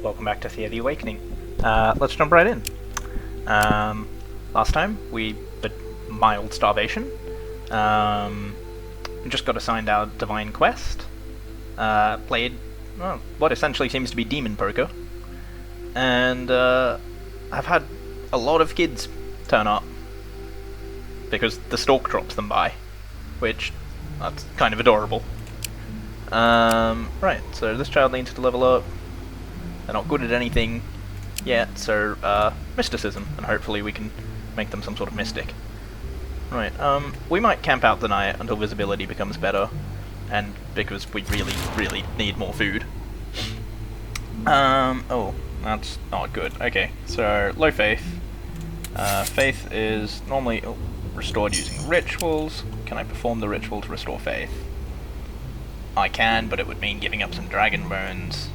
welcome back to Thea the Awakening. Let's jump right in. Last time, we mild starvation. We just got assigned our divine quest. Played, well, what essentially seems to be demon poker. And, I've had a lot of kids turn up. Because the stork drops them by. Which, that's kind of adorable. Right, so this child needs to level up. They're not good at anything yet, so, mysticism, and hopefully we can make them some sort of mystic. Right, we might camp out the night until visibility becomes better, and because we really need more food. Oh, that's not good. Okay, so, low faith. Faith is normally restored using rituals. Can I perform the ritual to restore faith? I can, but it would mean giving up some dragon bones.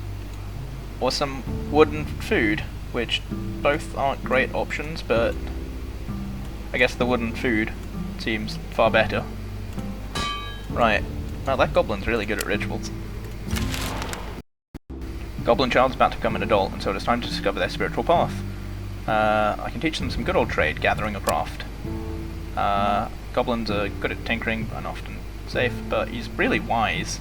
Or some wooden food, which both aren't great options, but I guess the wooden food seems far better. Right. Well, that goblin's really good at rituals. Goblin child's about to become an adult, and so it is time to discover their spiritual path. I can teach them some good old trade, gathering a craft. Goblins are good at tinkering and often safe, but he's really wise.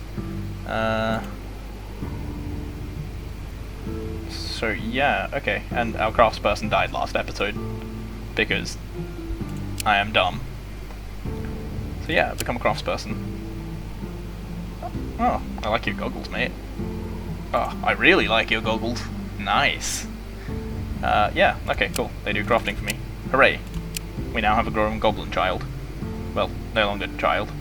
So yeah, okay, and our craftsperson died last episode, because I am dumb. So yeah, become a craftsperson. Oh, I like your goggles, mate. Oh, I really like your goggles. Nice. Yeah, okay, cool. They do crafting for me. Hooray. We now have a grown goblin child. Well, no longer child.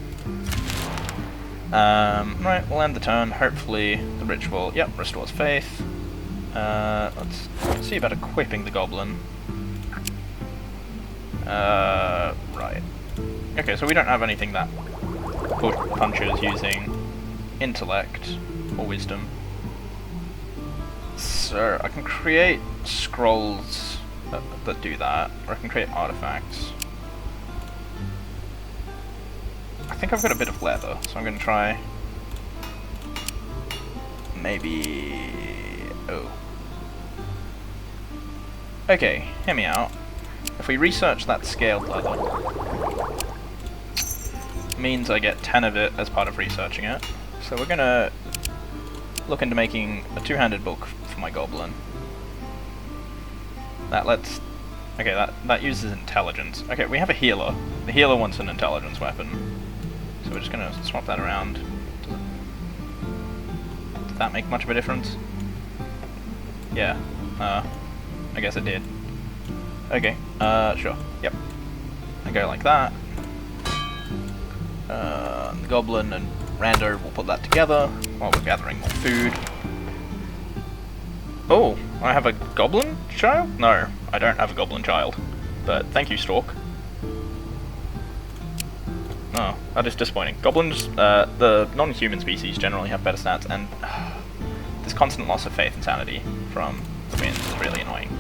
Right, we'll end the turn. Hopefully the ritual, yep, restores faith. Let's see about equipping the goblin. Right. Okay, so we don't have anything that punches using intellect or wisdom. So I can create scrolls that do that, or I can create artifacts. I think I've got a bit of leather, so I'm going to try maybe... oh. Okay, hear me out. If we research that scaled leather, means I get 10 of it as part of researching it. So we're gonna look into making a two-handed book for my goblin. That lets... okay, that uses intelligence. Okay, we have a healer. The healer wants an intelligence weapon. So we're just gonna swap that around. Did that make much of a difference? Yeah. I guess it did. Okay, sure. Yep. I go like that. The goblin and Rando will put that together while we're gathering more food. Oh, I have a goblin child? No, I don't have a goblin child. But thank you, Stork. Oh, that is disappointing. Goblins, the non-human species generally have better stats, and this constant loss of faith and sanity from the winds is really annoying.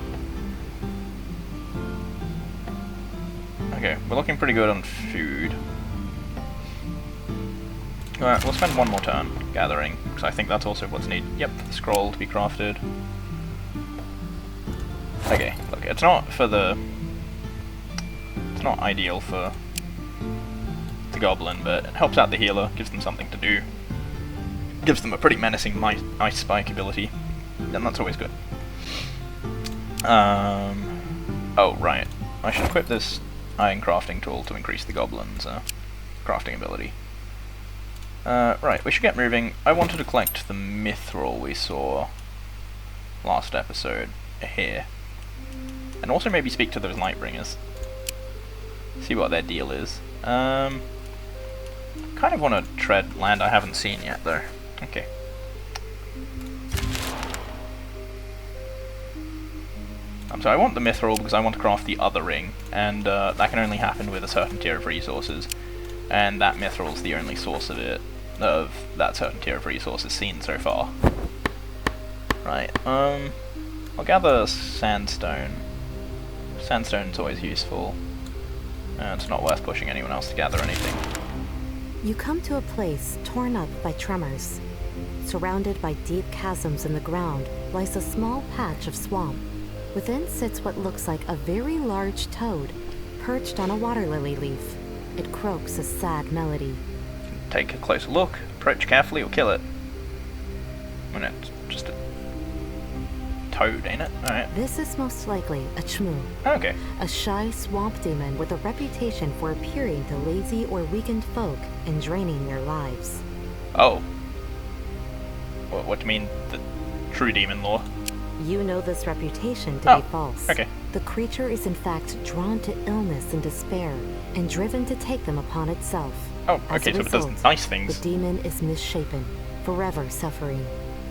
Okay, we're looking pretty good on food. Alright, we'll spend one more turn gathering, because I think that's also what's needed. Yep, for the scroll to be crafted. Okay, look, it's not for the... it's not ideal for the goblin, but it helps out the healer, gives them something to do. Gives them a pretty menacing ice spike ability, and that's always good. Oh, right. I should equip this iron crafting tool to increase the goblin's crafting ability. Right, we should get moving. I wanted to collect the mithril we saw last episode here. And also maybe speak to those Lightbringers. See what their deal is. Kind of want to tread land I haven't seen yet, though. Okay. So I want the mithril because I want to craft the other ring, and that can only happen with a certain tier of resources, and that mithril's the only source of that certain tier of resources seen so far. Right, I'll gather sandstone. Sandstone's always useful. It's not worth pushing anyone else to gather anything. You come to a place torn up by tremors. Surrounded by deep chasms in the ground lies a small patch of swamp. Within sits what looks like a very large toad, perched on a water lily leaf. It croaks a sad melody. Take a closer look, approach carefully or kill it. I mean, it's just a toad, ain't it? Alright. This is most likely a chmoo. Okay. A shy swamp demon with a reputation for appearing to lazy or weakened folk and draining their lives. Oh. What do you mean, the true demon lore? You know this reputation to be false. Okay. The creature is in fact drawn to illness and despair, and driven to take them upon itself. Oh, okay, so it does nice things. The demon is misshapen, forever suffering.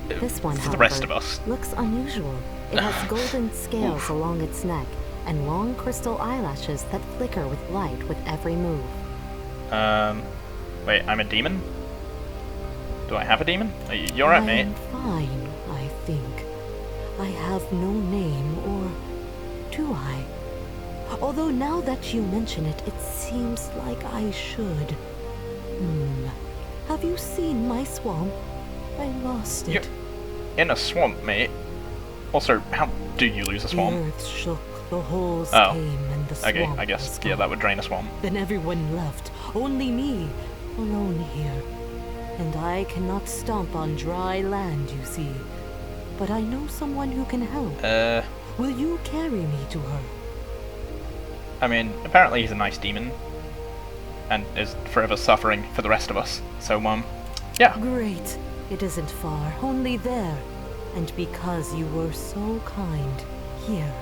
This one, For however, the rest of us. looks unusual. It has golden scales along its neck, and long crystal eyelashes that flicker with light with every move. Wait, I'm a demon? Do I have a demon? You're right, mate. I'm fine, I think. I have no name, or do I? Although now that you mention it, it seems like I should. Have you seen my swamp? I lost it. You're in a swamp, mate. Also, how do you lose a swamp? The earth shook, the holes Oh. came, and the swamp Okay, I was guess, yeah, gone. that would drain a swamp. Then everyone left, only me, alone here. And I cannot stomp on dry land, you see. But I know someone who can help. Will you carry me to her? I mean, apparently he's a nice demon. And is forever suffering for the rest of us. So, yeah. Great. It isn't far, only there. And because you were so kind, here.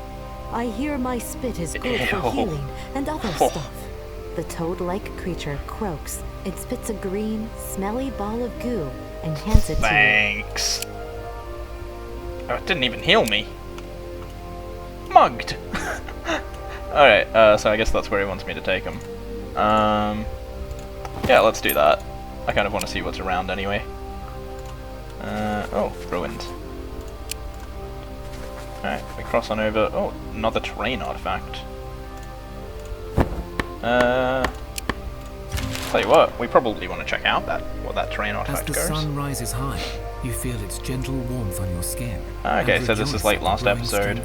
I hear my spit is good for healing and other stuff. The toad-like creature croaks. It spits a green, smelly ball of goo and hands it to you. Thanks. Oh, it didn't even heal me. Mugged. Alright, so I guess that's where he wants me to take him. Yeah, let's do that. I kind of want to see what's around anyway. Oh, ruined. Alright, we cross on over. Oh, another terrain artifact. Tell you what, we probably want to check out what that terrain artifact goes. As the sun rises high, you feel its gentle warmth on your skin. Okay, so this is like last episode.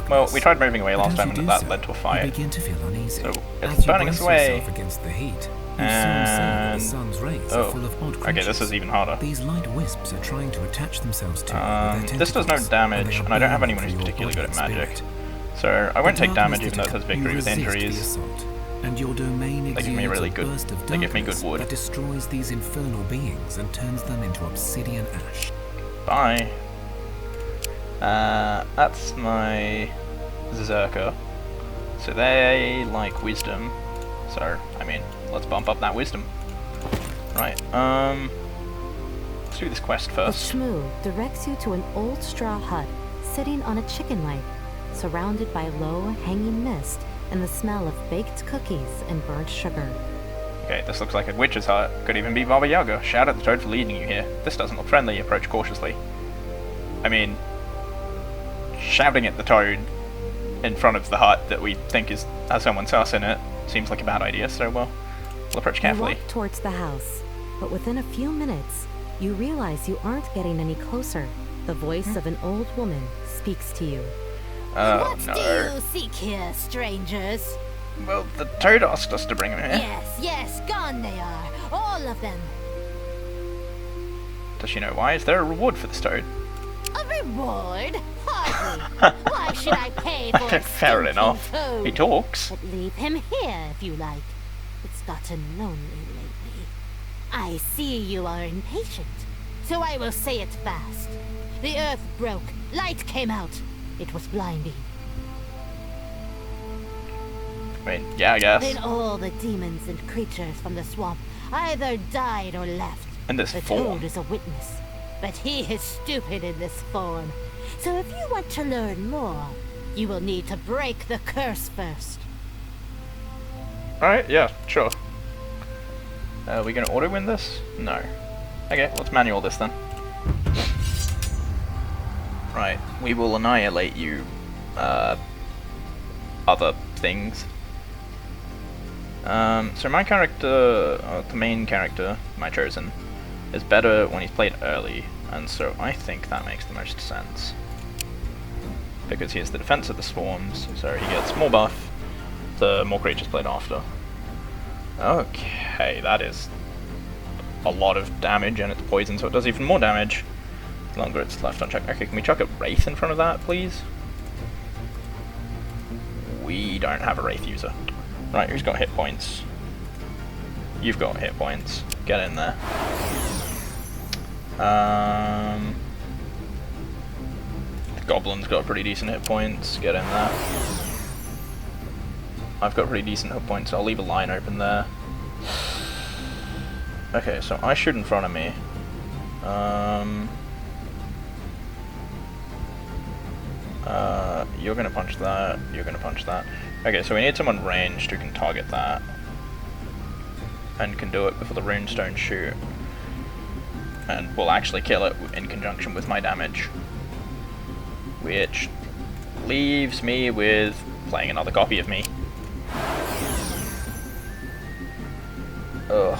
Well, we tried moving away last time and that led to a fire. You begin to feel uneasy. So it's burning us away. Against the heat. And the sun's rays are full of odd okay, this creatures. is even harder. These light wisps are trying to attach themselves to you with their This does no tentacles, damage, and and I don't have anyone who's particularly good at magic. So I won't take damage even though it says victory with injuries. And your domain They give me really good. They give me good wood. that destroys these infernal beings and turns them into obsidian ash. Bye. That's my Zerker. So they like wisdom. So, I mean, let's bump up that wisdom. Right, let's do this quest The first. chmoo directs you to an old straw hut, sitting on a chicken leg, surrounded by low, hanging mist and the smell of baked cookies and burnt sugar. Okay, this looks like a witch's hut. Could even be Baba Yaga. Shout at the toad for leading you here. This doesn't look friendly. Approach cautiously. I mean, shouting at the toad in front of the hut that we think has someone sus in it seems like a bad idea, so we'll approach carefully. You walk towards the house, but within a few minutes, you realize you aren't getting any closer. The voice of an old woman speaks to you. Oh, What no. do you seek here, strangers? Well, the toad asked us to bring him here. Yes, gone they are. All of them. Does she know why? Is there a reward for this toad? A reward? Hardly. Why should I pay for a Fair stinking enough. toad? He talks. But leave him here if you like. It's gotten lonely lately. I see you are impatient, so I will say it fast. The earth broke. Light came out. It was blinding. I mean, yeah, I guess. Then all the demons and creatures from the swamp either died or left. In this The form. toad is a witness, but he is stupid in this form. So if you want to learn more, you will need to break the curse first. Alright, yeah, sure. Are we gonna auto-win this? No. Okay, let's manual this then. Right, we will annihilate you, other things. So my character, the main character, my chosen, is better when he's played early, and so I think that makes the most sense. Because he has the defense of the swarms, so he gets more buff the more creatures played after. Okay, that is a lot of damage, and it's poison, so it does even more damage the longer it's left unchecked. Okay, can we chuck a Wraith in front of that, please? We don't have a Wraith user. Right, who's got hit points? You've got hit points. Get in there. The Goblin's got pretty decent hit points. Get in there. I've got pretty decent hit points, so I'll leave a line open there. Okay, so I shoot in front of me. You're gonna punch that, you're gonna punch that. Okay, so we need someone ranged who can target that. And can do it before the runestones shoot. And will actually kill it in conjunction with my damage. Which leaves me with playing another copy of me. Ugh,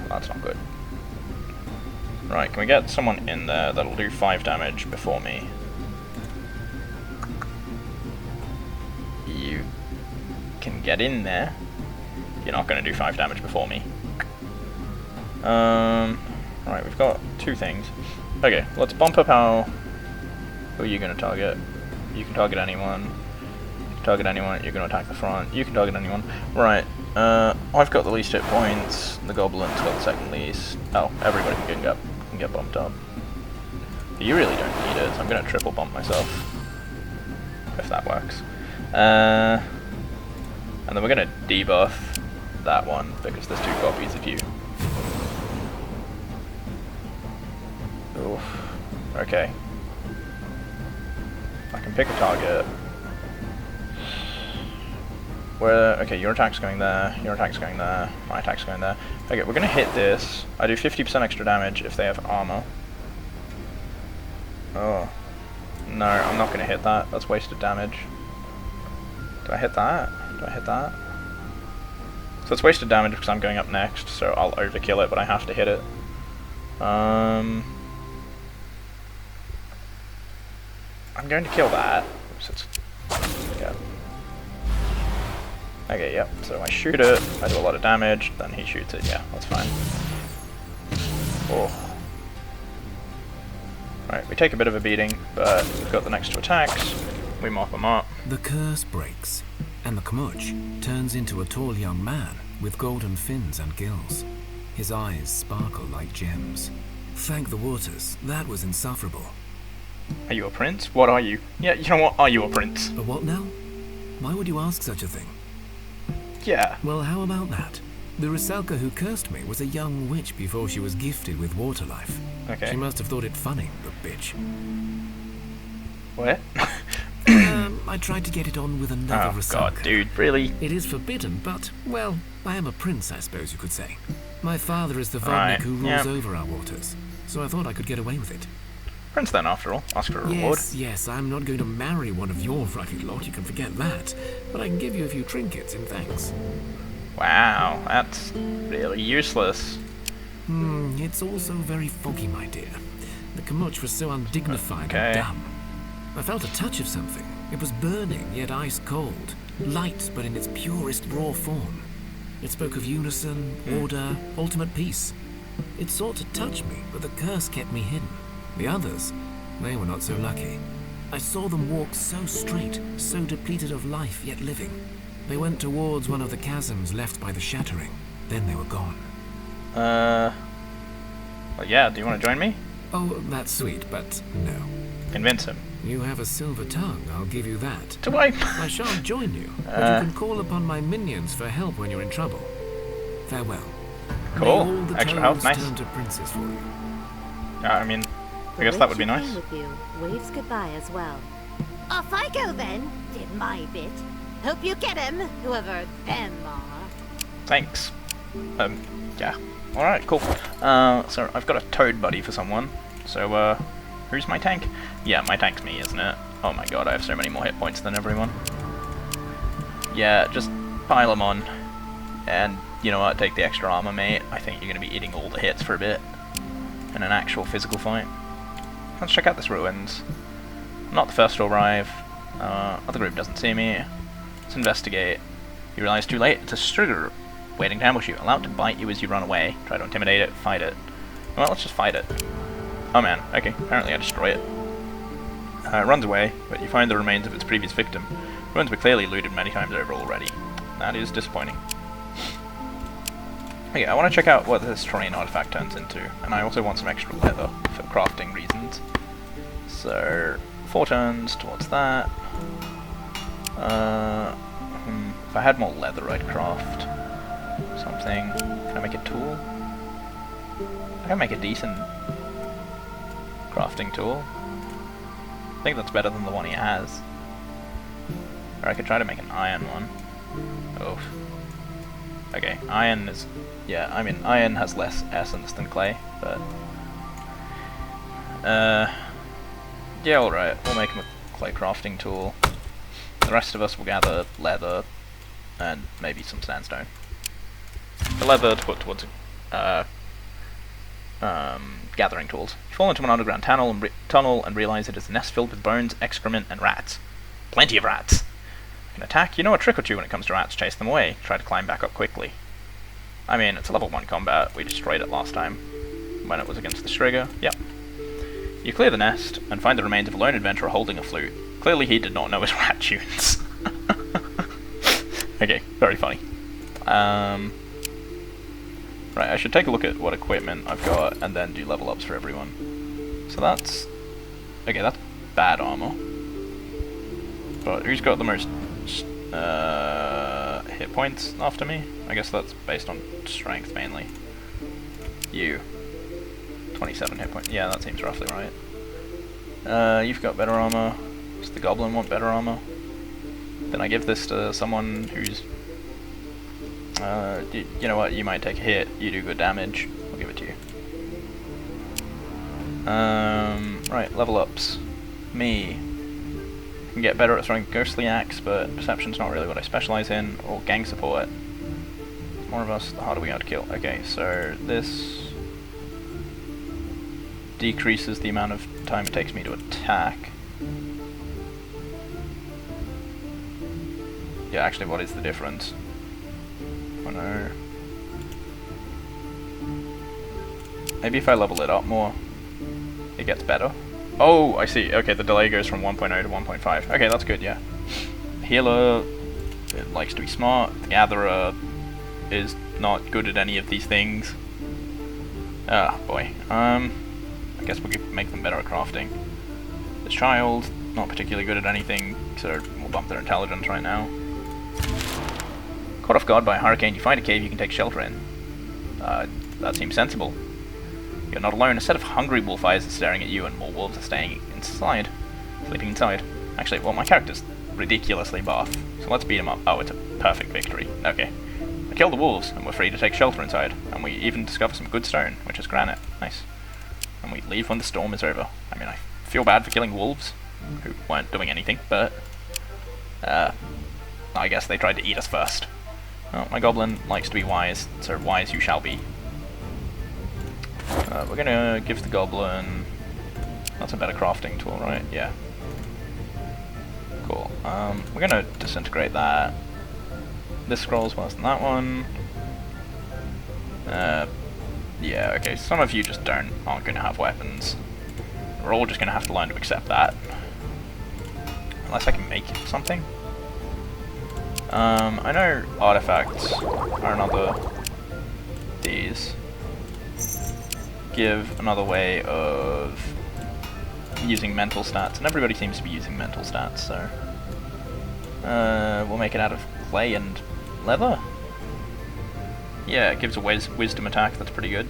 that's not good. Right, can we get someone in there that'll do 5 damage before me? You can get in there. You're not going to do 5 damage before me. Right, we've got 2 things. Okay, let's bump up how... Who are you going to target? You can target anyone. You can target anyone, you're going to attack the front. You can target anyone. Right, I've got the least hit points. The Goblin's got the second least. Oh, everybody can get bumped up. You really don't need it, so I'm going to triple bump myself. If that works. And then we're going to debuff that one, because there's 2 copies of you. Oof. Okay. I can pick a target. Okay, your attack's going there, your attack's going there, my attack's going there. Okay, we're gonna hit this. I do 50% extra damage if they have armor. Oh. No, I'm not gonna hit that. That's wasted damage. Do I hit that? Do I hit that? So it's wasted damage because I'm going up next, so I'll overkill it, but I have to hit it. I'm going to kill that. Yeah. Okay, yep, so I shoot it, I do a lot of damage, then he shoots it, yeah, that's fine. Oh. Right, we take a bit of a beating, but we've got the next 2 attacks, we mop them up. The curse breaks, and the Kmuch turns into a tall young man with golden fins and gills. His eyes sparkle like gems. Thank the waters, that was insufferable. Are you a prince? What are you? Yeah, you know what? Are you a prince? A what now? Why would you ask such a thing? Yeah. Well, how about that? The Rusalka who cursed me was a young witch before she was gifted with water life. Okay. She must have thought it funny, the bitch. What? I tried to get it on with another Rusalka. Oh god, dude, really? It is forbidden, but, well, I am a prince, I suppose you could say. My father is the Vodnik Right, who rules over our waters, so I thought I could get away with it. Prince then, after all. Ask for a reward. Yes, I'm not going to marry one of your rugged lot, you can forget that. But I can give you a few trinkets in thanks. Wow, that's really useless. It's also very foggy, my dear. The Kmuch was so undignified and dumb. I felt a touch of something. It was burning, yet ice cold. Light, but in its purest raw form. It spoke of unison, order, ultimate peace. It sought to touch me, but the curse kept me hidden. The others, they were not so lucky. I saw them walk so straight, so depleted of life, yet living. They went towards one of the chasms left by the shattering. Then they were gone. Well, yeah, do you want to join me? Oh, that's sweet, but no. Convince him. You have a silver tongue, I'll give you that. Do I? I shan't join you, but you can call upon my minions for help when you're in trouble. Farewell. Cool. May all the Extra help, toads nice. turn to princes for you. I mean, I guess that would be nice. With you waves goodbye as well. Off I go then. Did my bit. Hope you get 'em, whoever them are. Thanks. Yeah. Alright, cool. So I've got a toad buddy for someone. So, who's my tank? Yeah, my tank's me, isn't it? Oh my god, I have so many more hit points than everyone. Yeah, just pile them on. And, you know what, take the extra armor, mate. I think you're gonna be eating all the hits for a bit. in an actual physical fight. Let's check out this ruins. I'm not the first to arrive. Other group doesn't see me. Let's investigate. You realize too late, it's a Striga waiting to ambush you, allowed to bite you as you run away. Try to intimidate it, fight it. Well, let's just fight it. Oh man, okay, apparently I destroy it. It runs away, but you find the remains of its previous victim. Ruins were clearly looted many times over already. That is disappointing. Okay, I want to check out what this terrain artifact turns into, and I also want some extra leather for crafting reasons. So, 4 turns towards that. If I had more leather, I'd craft something. Can I make a tool? I can make a decent crafting tool. I think that's better than the one he has. Or I could try to make an iron one. Oh. Okay, iron is... yeah, I mean, iron has less essence than clay, but... yeah, alright, we'll make him a clay crafting tool. The rest of us will gather leather, and maybe some sandstone. The leather to put towards gathering tools. You fall into an underground tunnel and realize it is a nest filled with bones, excrement, and rats. Plenty of rats! You can attack. You know a trick or two when it comes to rats. Chase them away. Try to climb back up quickly. I mean, it's a level 1 combat. We destroyed it last time when it was against the Striga. Yep. You clear the nest and find the remains of a lone adventurer holding a flute. Clearly he did not know his rat tunes. Okay, very funny. Right, I should take a look at what equipment I've got and then do level ups for everyone. So that's... okay, that's bad armor. But who's got the most hit points after me? I guess that's based on strength mainly. You. 27 hit points. Yeah, that seems roughly right. You've got better armor. Does the goblin want better armor? Then I give this to someone who's... you know what, you might take a hit, you do good damage, I'll give it to you. Right, level ups. Me. I can get better at throwing ghostly axe, but perception's not really what I specialize in, or gang support. The more of us, the harder we are to kill. Okay, so this decreases the amount of time it takes me to attack. Yeah, actually, what is the difference? Oh no. Maybe if I level it up more, it gets better. Oh, I see. Okay, the delay goes from 1.0 to 1.5. Okay, that's good, yeah. Healer, it likes to be smart. The Gatherer is not good at any of these things. Ah, boy. I guess we could make them better at crafting. This child, not particularly good at anything, so we'll bump their intelligence right now. Caught off guard by a hurricane, you find a cave you can take shelter in. That seems sensible. You're not alone. A set of hungry wolf eyes are staring at you, and more wolves are staying inside. Sleeping inside. Actually, well, my character's ridiculously buff, so let's beat him up. Oh, it's a perfect victory. Okay. I killed the wolves, and we're free to take shelter inside. And we even discover some good stone, which is granite. Nice. And we leave when the storm is over. I mean, I feel bad for killing wolves, who weren't doing anything, but... I guess they tried to eat us first. Oh, my goblin likes to be wise, so wise you shall be. We're gonna give the goblin... that's a better crafting tool, right? Yeah. Cool. We're gonna disintegrate that. This scroll's worse than that one. Yeah, okay, some of you just aren't gonna have weapons. We're all just gonna have to learn to accept that. Unless I can make something. I know artifacts are another... these give another way of using mental stats, and everybody seems to be using mental stats, so... we'll make it out of clay and leather? Yeah, it gives a wisdom attack, that's pretty good.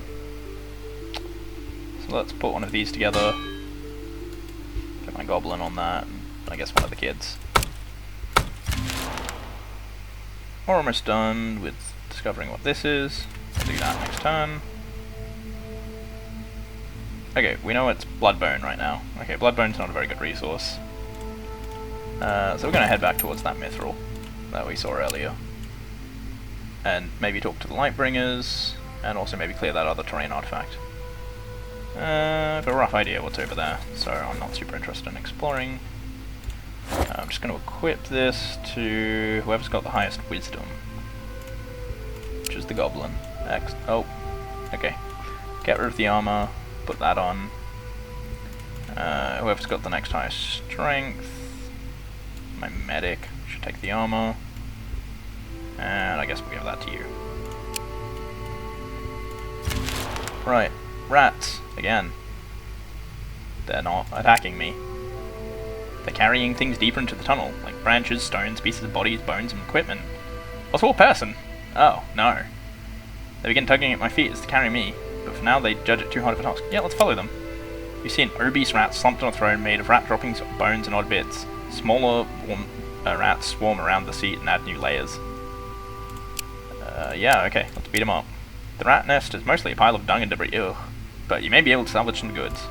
So let's put one of these together. Get my goblin on that, and I guess one of the kids. We're almost done with discovering what this is. We'll do that next turn. Okay, we know it's Bloodbone right now. Okay, Bloodbone's not a very good resource. So we're going to head back towards that mithril that we saw earlier. And maybe talk to the Lightbringers, and also maybe clear that other terrain artifact. I have a rough idea what's over there, so I'm not super interested in exploring. I'm just going to equip this to whoever's got the highest wisdom, which is the goblin. Oh, okay. Get rid of the armor, put that on. Whoever's got the next highest strength, my medic, should take the armor. And I guess we'll give that to you. Right, rats, again. They're not attacking me. They're carrying things deeper into the tunnel, like branches, stones, pieces of bodies, bones, and equipment. A small person! Oh, no. They begin tugging at my feet as they carry me, but for now they judge it too hard of a task. Yeah, let's follow them. You see an obese rat slumped on a throne made of rat droppings, bones, and odd bits. Smaller rats swarm around the seat and add new layers. Yeah, okay, let's beat him up. The rat nest is mostly a pile of dung and debris, ugh, but you may be able to salvage some goods.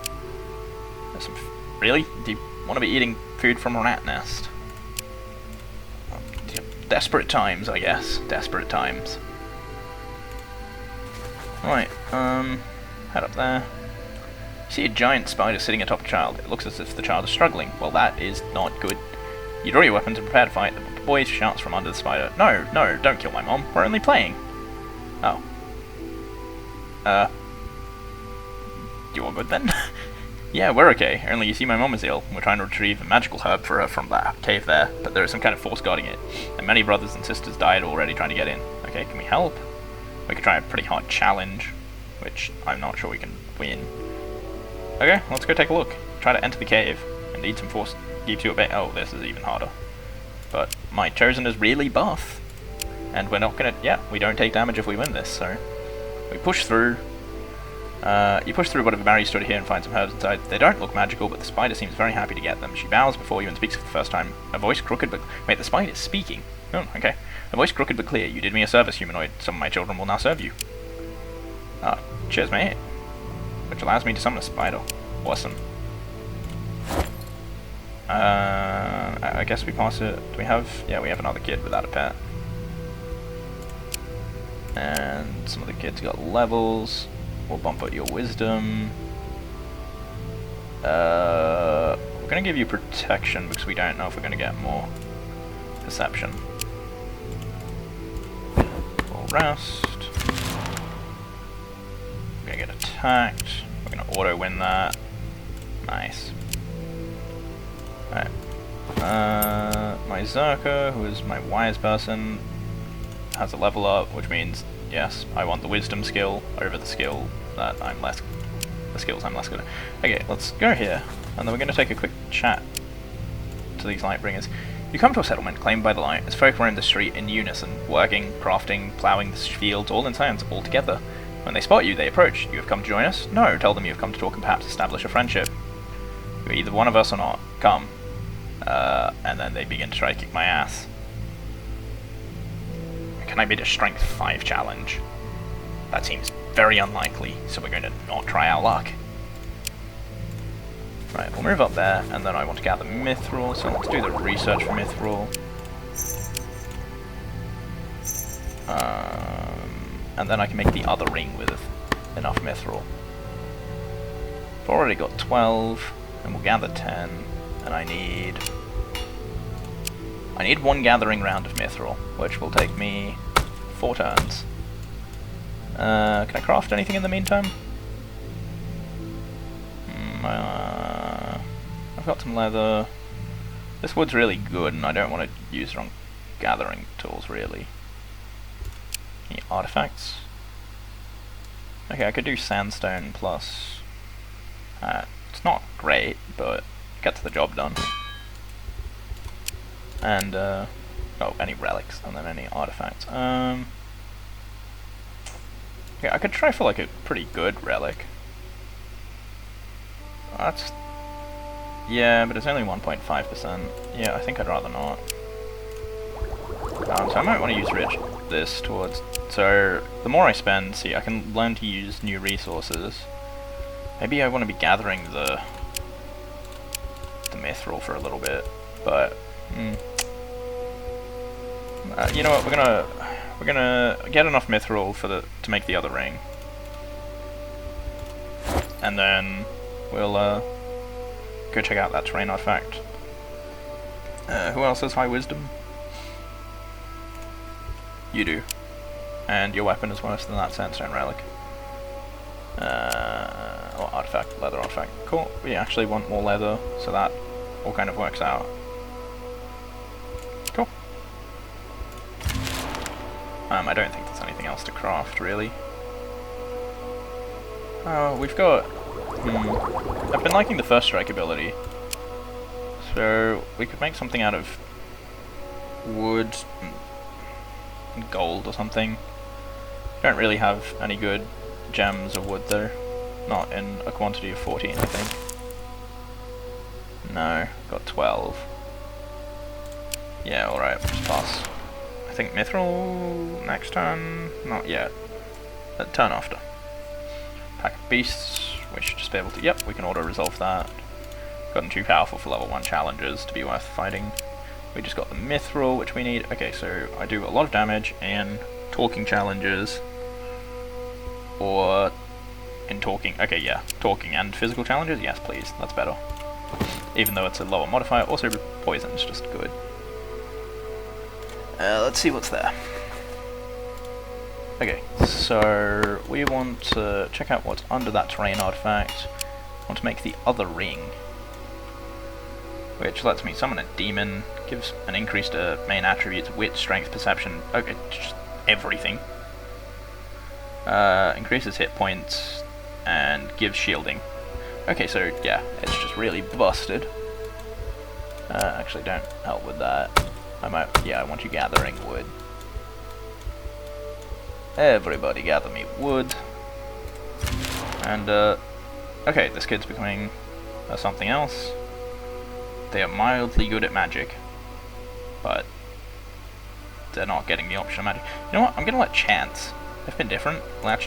There's some really? Do you want to be eating food from a rat nest? Desperate times, I guess. Desperate times. Right, head up there. You see a giant spider sitting atop a child. It looks as if the child is struggling. Well, that is not good. You draw your weapons and prepare to fight. The boy shouts from under the spider. No, no, don't kill my mom. We're only playing. Oh. You all good then? Yeah, we're okay. Only you see my mom is ill. We're trying to retrieve a magical herb for her from that cave there, but there is some kind of force guarding it. And many brothers and sisters died already trying to get in. Okay, can we help? We could try a pretty hard challenge, which I'm not sure we can win. Okay, let's go take a look. Try to enter the cave, and need some force gives you a bit. Oh, this is even harder. But my chosen is really buff, and we're not gonna. Yeah, we don't take damage if we win this, so we push through. You push through whatever barrier stood here and find some herbs inside. They don't look magical, but the spider seems very happy to get them. She bows before you and speaks for the first time. A voice crooked but... Wait, the spider's speaking. Oh, okay. A voice crooked but clear. You did me a service, humanoid. Some of my children will now serve you. Ah, cheers, mate. Which allows me to summon a spider. Awesome. I guess we pass it. Do we have... Yeah, we have another kid without a pet. And some of the kids got levels. We'll bump up your wisdom. We're going to give you protection because we don't know if we're going to get more perception. We'll rest. We're going to get attacked. We're going to auto-win that. Nice. Alright. My Zerka, who is my wise person, has a level up, which means, yes, I want the wisdom skill over the skill that I'm less... the skills I'm less good at. Okay, let's go here, and then we're going to take a quick chat to these Lightbringers. You come to a settlement claimed by the light. Its folk roam the street in unison, working, crafting, ploughing the fields, all in silence, all together. When they spot you, they approach. You have come to join us? No, tell them you have come to talk and perhaps establish a friendship. You're either one of us or not. Come. And then they begin to try to kick my ass. Can I beat a strength 5 challenge? That seems very unlikely, so we're going to not try our luck. Right, we'll move up there, and then I want to gather mithril, so let's do the research for mithril. And then I can make the other ring with enough mithril. I've already got 12, and we'll gather 10, and I need 1 gathering round of mithril, which will take me 4 turns. Can I craft anything in the meantime? I've got some leather. This wood's really good, and I don't want to use wrong gathering tools, really. Any artifacts? Okay, I could do sandstone plus... it's not great, but gets the job done. And, oh, any relics, and then any artifacts. Yeah, I could try for like a pretty good relic. That's... yeah, but it's only 1.5%. Yeah, I think I'd rather not. So I might want to use this towards... so, the more I spend, see, I can learn to use new resources. Maybe I want to be gathering the mithril for a little bit, but... you know what, we're gonna get enough mithril to make the other ring. and then we'll go check out that terrain artifact. Who else has high wisdom? You do. And your weapon is worse than that sandstone relic. Or artifact, leather artifact. Cool. We actually want more leather, so that all kind of works out. Cool. I don't think there's anything else to craft, really. Oh, we've got... I've been liking the first strike ability. So, we could make something out of wood and gold or something. Don't really have any good gems or wood though. Not in a quantity of 14, I think. No, got 12. Yeah, alright, just pass. I think Mithril next turn? Not yet. Turn after. Pack of Beasts, we should just be able to... Yep, we can auto-resolve that. Gotten too powerful for level 1 challenges to be worth fighting. We just got the Mithril, which we need. Okay, so I do a lot of damage in talking challenges. Or in talking... Okay, yeah. Talking and physical challenges? Yes, please. That's better. Even though it's a lower modifier. Also, poison's just good. Let's see what's there. Okay, so we want to check out what's under that terrain artifact. I want to make the other ring, which lets me summon a demon, gives an increase to main attributes, wit, strength, perception, okay, just everything. Increases hit points, and gives shielding. Okay, so yeah, it's just really busted. Actually don't help with that. I want you gathering wood. Everybody gather me wood. And, okay, this kid's becoming something else. They are mildly good at magic, but they're not getting the option of magic. You know what? I'm gonna let chance. They've been different. Well,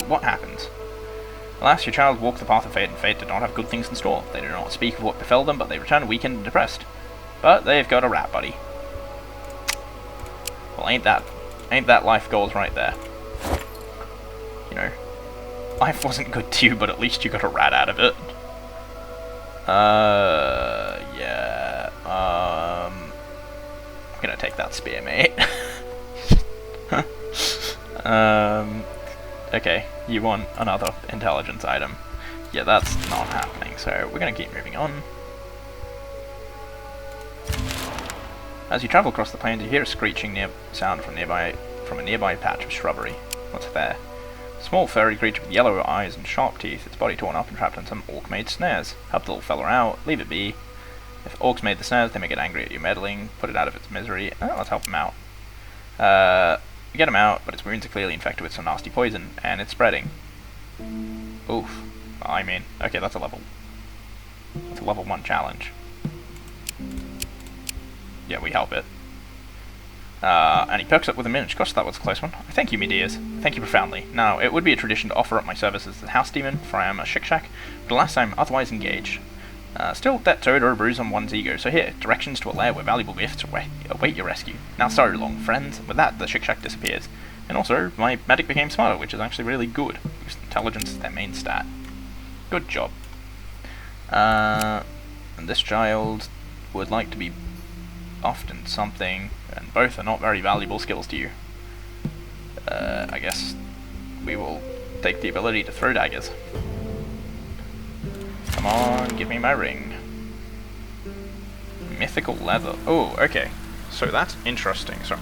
what happens? Alas, your child walked the path of fate, and fate did not have good things in store. They did not speak of what befell them, but they returned weakened and depressed. But they've got a rat buddy. Well, ain't that life goals right there? You know, life wasn't good to you, but at least you got a rat out of it. Yeah, I'm gonna take that spear, mate. Okay, you want another intelligence item. Yeah, that's not happening, so we're gonna keep moving on. As you travel across the plains, you hear a screeching sound from a nearby patch of shrubbery. What's there? A small furry creature with yellow eyes and sharp teeth, its body torn up and trapped in some orc-made snares. Help the little fella out, leave it be. If orcs made the snares, they may get angry at you meddling, put it out of its misery. Let's help him out. We get him out, but its wounds are clearly infected with some nasty poison, and it's spreading. Oof. I mean, okay, that's a level 1 challenge. Yeah, we help it. And he perks up with a minute. Gosh, that was a close one. Thank you, me dears. Thank you profoundly. Now, it would be a tradition to offer up my services as a house demon, for I am a shick-shack, but alas, I am otherwise engaged. Still, that toad or a bruise on one's ego, so here, directions to a lair where valuable gifts await your rescue. Now, so long, friends. With that, the shick-shack disappears. And also, my medic became smarter, which is actually really good, because intelligence is their main stat. Good job. And this child would like to be buffed in something, and both are not very valuable skills to you. I guess we will take the ability to throw daggers. Come on, give me my ring. Mythical leather. Oh, okay. So that's interesting. So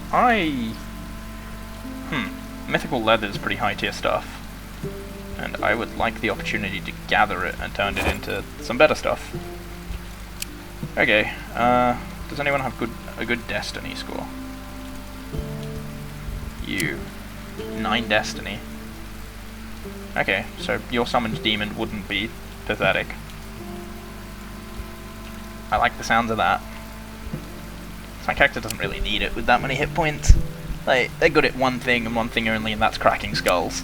mythical leather is pretty high tier stuff. And I would like the opportunity to gather it and turn it into some better stuff. Okay, does anyone have a good destiny score? You. 9 destiny. Okay, so your summoned demon wouldn't be pathetic. I like the sounds of that. My character doesn't really need it with that many hit points. Like, they're good at one thing and one thing only, and that's cracking skulls.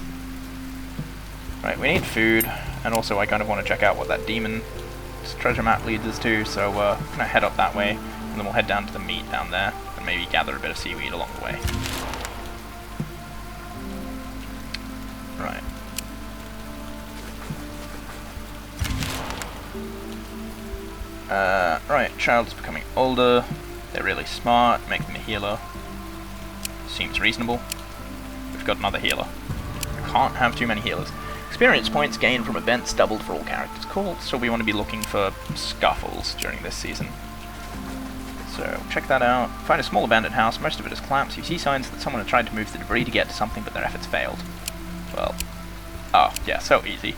Right, we need food, and also I kind of want to check out what that demon's treasure map leads us to, so we're gonna head up that way, and then we'll head down to the meat down there, and maybe gather a bit of seaweed along the way. Right. Right, child is becoming older. They're really smart. Make them a healer. Seems reasonable. We've got another healer. Can't have too many healers. Experience points gained from events doubled for all characters. Cool, so we want to be looking for scuffles during this season. So, check that out. Find a small abandoned house. Most of it is collapsed. You see signs that someone had tried to move the debris to get to something, but their efforts failed. Well, oh, yeah, so easy.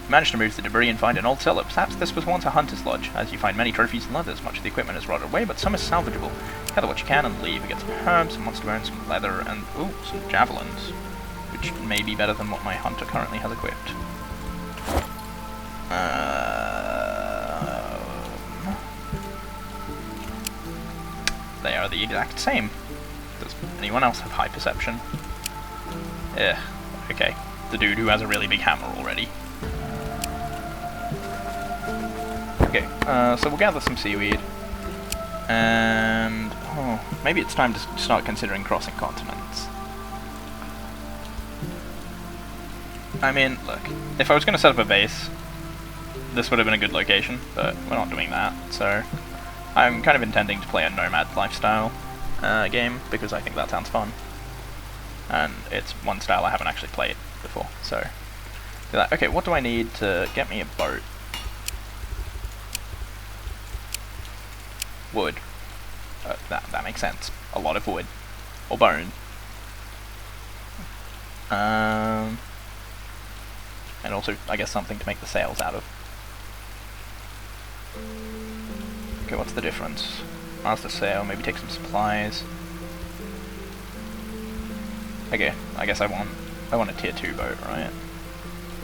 Managed to move the debris and find an old cellar. Perhaps this was once a hunter's lodge, as you find many trophies and leathers. Much of the equipment is rotted away, but some is salvageable. Gather what you can and leave. You get some herbs, some monster bones, some leather, and ooh, some javelins, which may be better than what my hunter currently has equipped. They are the exact same. Does anyone else have high perception? Okay. The dude who has a really big hammer already. Okay, so we'll gather some seaweed, and maybe it's time to start considering crossing continents. I mean, look, if I was going to set up a base, this would have been a good location, but we're not doing that, so I'm kind of intending to play a nomad lifestyle game, because I think that sounds fun, and it's one style I haven't actually played before, so do that. Okay, what do I need to get me a boat? Wood. That makes sense. A lot of wood. Or bone. And also, I guess, something to make the sails out of. Okay, what's the difference? Master sail, maybe take some supplies. Okay, I guess I want a tier 2 boat, right?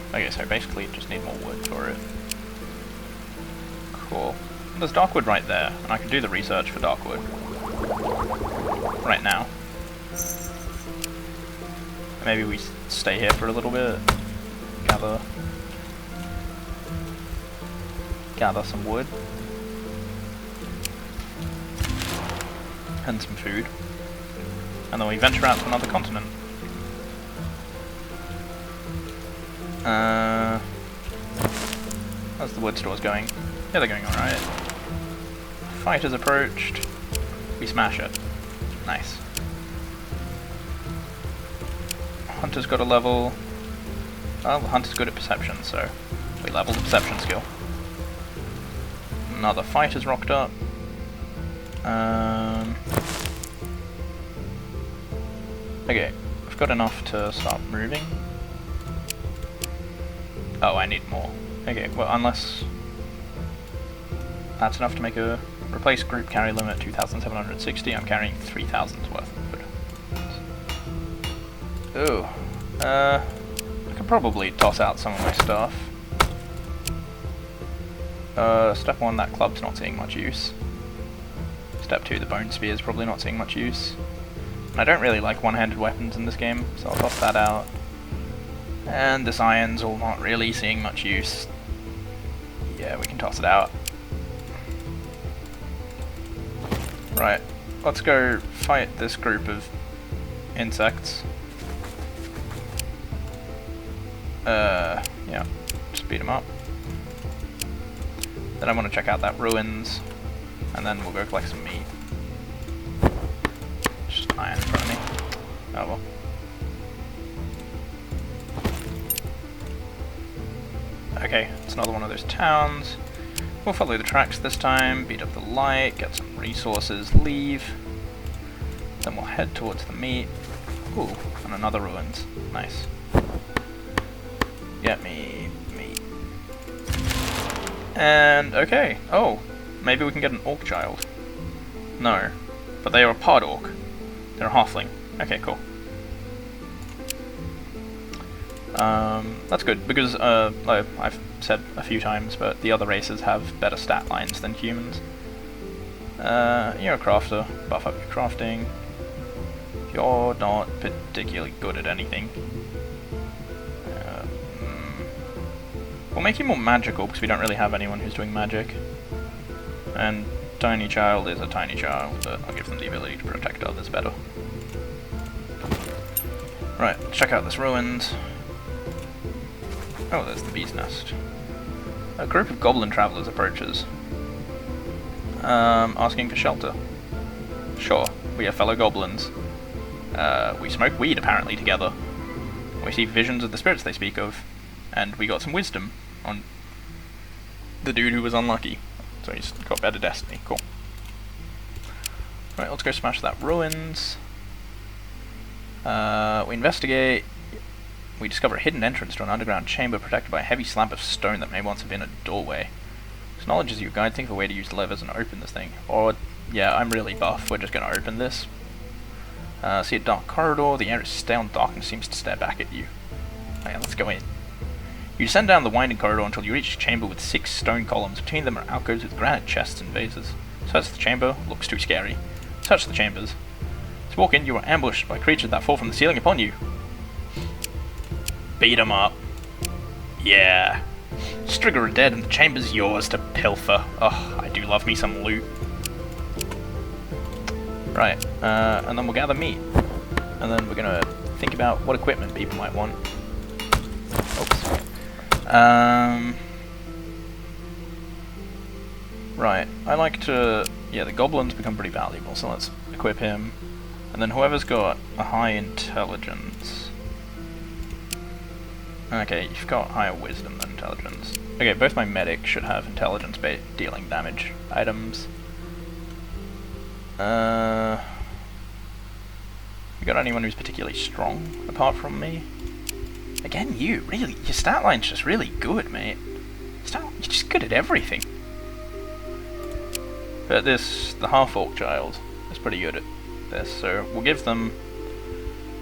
Okay, so basically just need more wood for it. Cool. There's darkwood right there, and I can do the research for darkwood right now. Maybe we stay here for a little bit, gather some wood and some food, and then we venture out to another continent. How's the wood stores going? Yeah, they're going alright. Fight has approached. We smash it. Nice. Hunter's got a level. Well, the hunter's good at perception, so we level the perception skill. Another fight has rocked up. Okay, we've got enough to start moving. Oh, I need more. Okay, well, unless that's enough to make a replace group carry limit 2,760. I'm carrying 3,000's worth of wood. Ooh. I could probably toss out some of my stuff. Step 1, that club's not seeing much use. Step 2, the bone spear is probably not seeing much use. And I don't really like one-handed weapons in this game, so I'll toss that out. And this iron's all not really seeing much use. Yeah, we can toss it out. Right, let's go fight this group of insects. Yeah, just beat them up. Then I want to check out that ruins, and then we'll go collect some meat. Just iron in front of me. Oh well. Okay, it's another one of those towns. We'll follow the tracks this time, beat up the light, get some resources, leave. Then we'll head towards the meat. Ooh, and another ruins. Nice. Get me meat. And, okay. Oh, maybe we can get an orc child. No, but they are a pod orc. They're a halfling. Okay, cool. That's good, because like I've said a few times, but the other races have better stat lines than humans. You're a crafter, buff up your crafting. You're not particularly good at anything. We'll make you more magical, because we don't really have anyone who's doing magic. And tiny child is a tiny child, but I'll give them the ability to protect others better. Right, let's check out this ruins. Oh, there's the bee's nest. A group of goblin travelers approaches. Asking for shelter. Sure, we are fellow goblins. We smoke weed apparently together. We see visions of the spirits they speak of. And we got some wisdom on the dude who was unlucky. So he's got better destiny. Cool. Right, let's go smash that ruins. We investigate. We discover a hidden entrance to an underground chamber protected by a heavy slab of stone that may once have been a doorway. As knowledge is your guide, think of a way to use the levers and open this thing. Or, yeah, I'm really buff, we're just going to open this. See a dark corridor, the air is stale and dark and seems to stare back at you. Okay, let's go in. You descend down the winding corridor until you reach a chamber with 6 stone columns. Between them are alcoves with granite chests and vases. Search the chamber, looks too scary. Search the chambers. As you walk in, you are ambushed by creatures that fall from the ceiling upon you. Beat 'em up. Yeah. Strigger are dead and the chamber's yours to pilfer. Oh, I do love me some loot. Right, and then we'll gather meat. And then we're gonna think about what equipment people might want. Oops. Right, I like to... Yeah, the goblins become pretty valuable, so let's equip him. And then whoever's got a high intelligence... Okay, you've got higher wisdom than intelligence. Okay, both my medics should have intelligence-based dealing damage items. You got anyone who's particularly strong, apart from me? Again, you, really, your stat line's just really good, mate. You're just good at everything. But this, the half-orc child, is pretty good at this, so we'll give them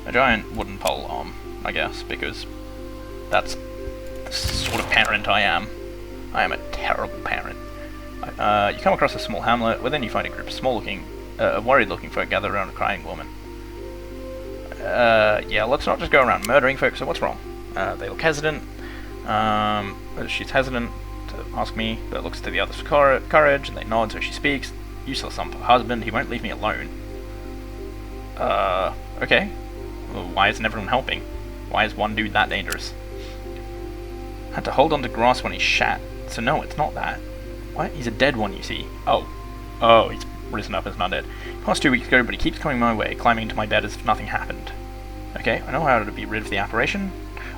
a giant wooden pole arm, I guess, because that's the sort of parent I am. I am a terrible parent. You come across a small hamlet, within you find a group of worried-looking folk gathered around a crying woman. Yeah, let's not just go around murdering folks, so what's wrong? They look hesitant. She's hesitant to ask me, but looks to the others for courage, and they nod, so she speaks. Useless son of a husband, he won't leave me alone. Okay. Well, why isn't everyone helping? Why is one dude that dangerous? Had to hold on to grass when he shat, so no, it's not that. What? He's a dead one, you see. Oh, he's risen up as an undead. Past 2 weeks ago, but he keeps coming my way, climbing into my bed as if nothing happened. Okay, I know how to be rid of the apparition.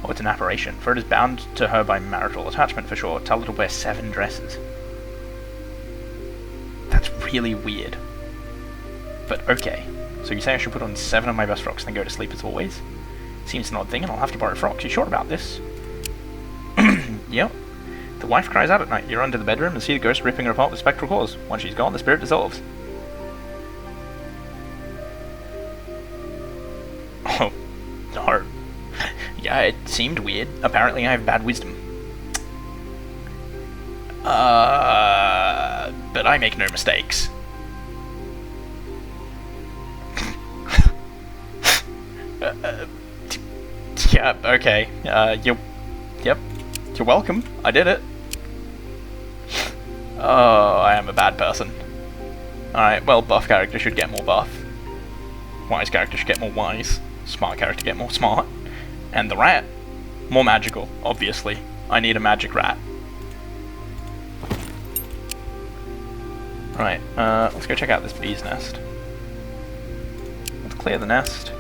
Oh, it's an apparition, for it is bound to her by marital attachment for sure. Tell her to wear 7 dresses. That's really weird. But okay. So you say I should put on 7 of my best frocks and then go to sleep as always? Seems an odd thing and I'll have to borrow frocks. You sure about this? Yep. The wife cries out at night. You run to the bedroom and see the ghost ripping her apart with spectral claws. Once she's gone, the spirit dissolves. Oh, no. Yeah, it seemed weird. Apparently I have bad wisdom. But I make no mistakes. Yeah, okay. Yep. You're welcome. I did it. Oh, I am a bad person. Alright, well, buff character should get more buff. Wise character should get more wise. Smart character get more smart. And the rat, more magical, obviously. I need a magic rat. Right, let's go check out this bee's nest. Let's clear the nest.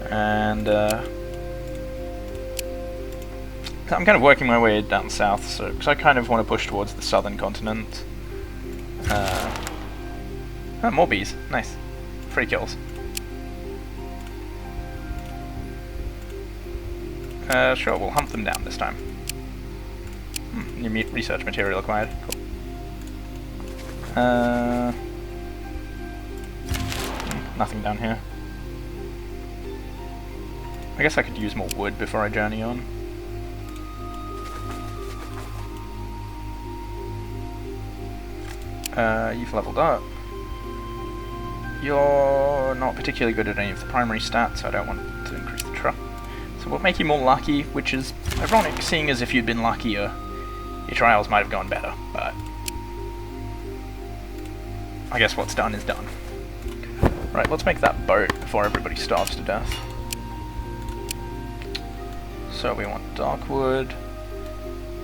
And, I'm kind of working my way down south, so because I kind of want to push towards the southern continent. Oh, more bees. Nice. Free kills. Sure, we'll hunt them down this time. New research material acquired. Cool. Nothing down here. I guess I could use more wood before I journey on. You've leveled up. You're not particularly good at any of the primary stats, so I don't want to increase the trust. So we'll make you more lucky, which is ironic, seeing as if you'd been luckier, your trials might have gone better, but I guess what's done is done. Right, let's make that boat before everybody starves to death. So we want dark wood,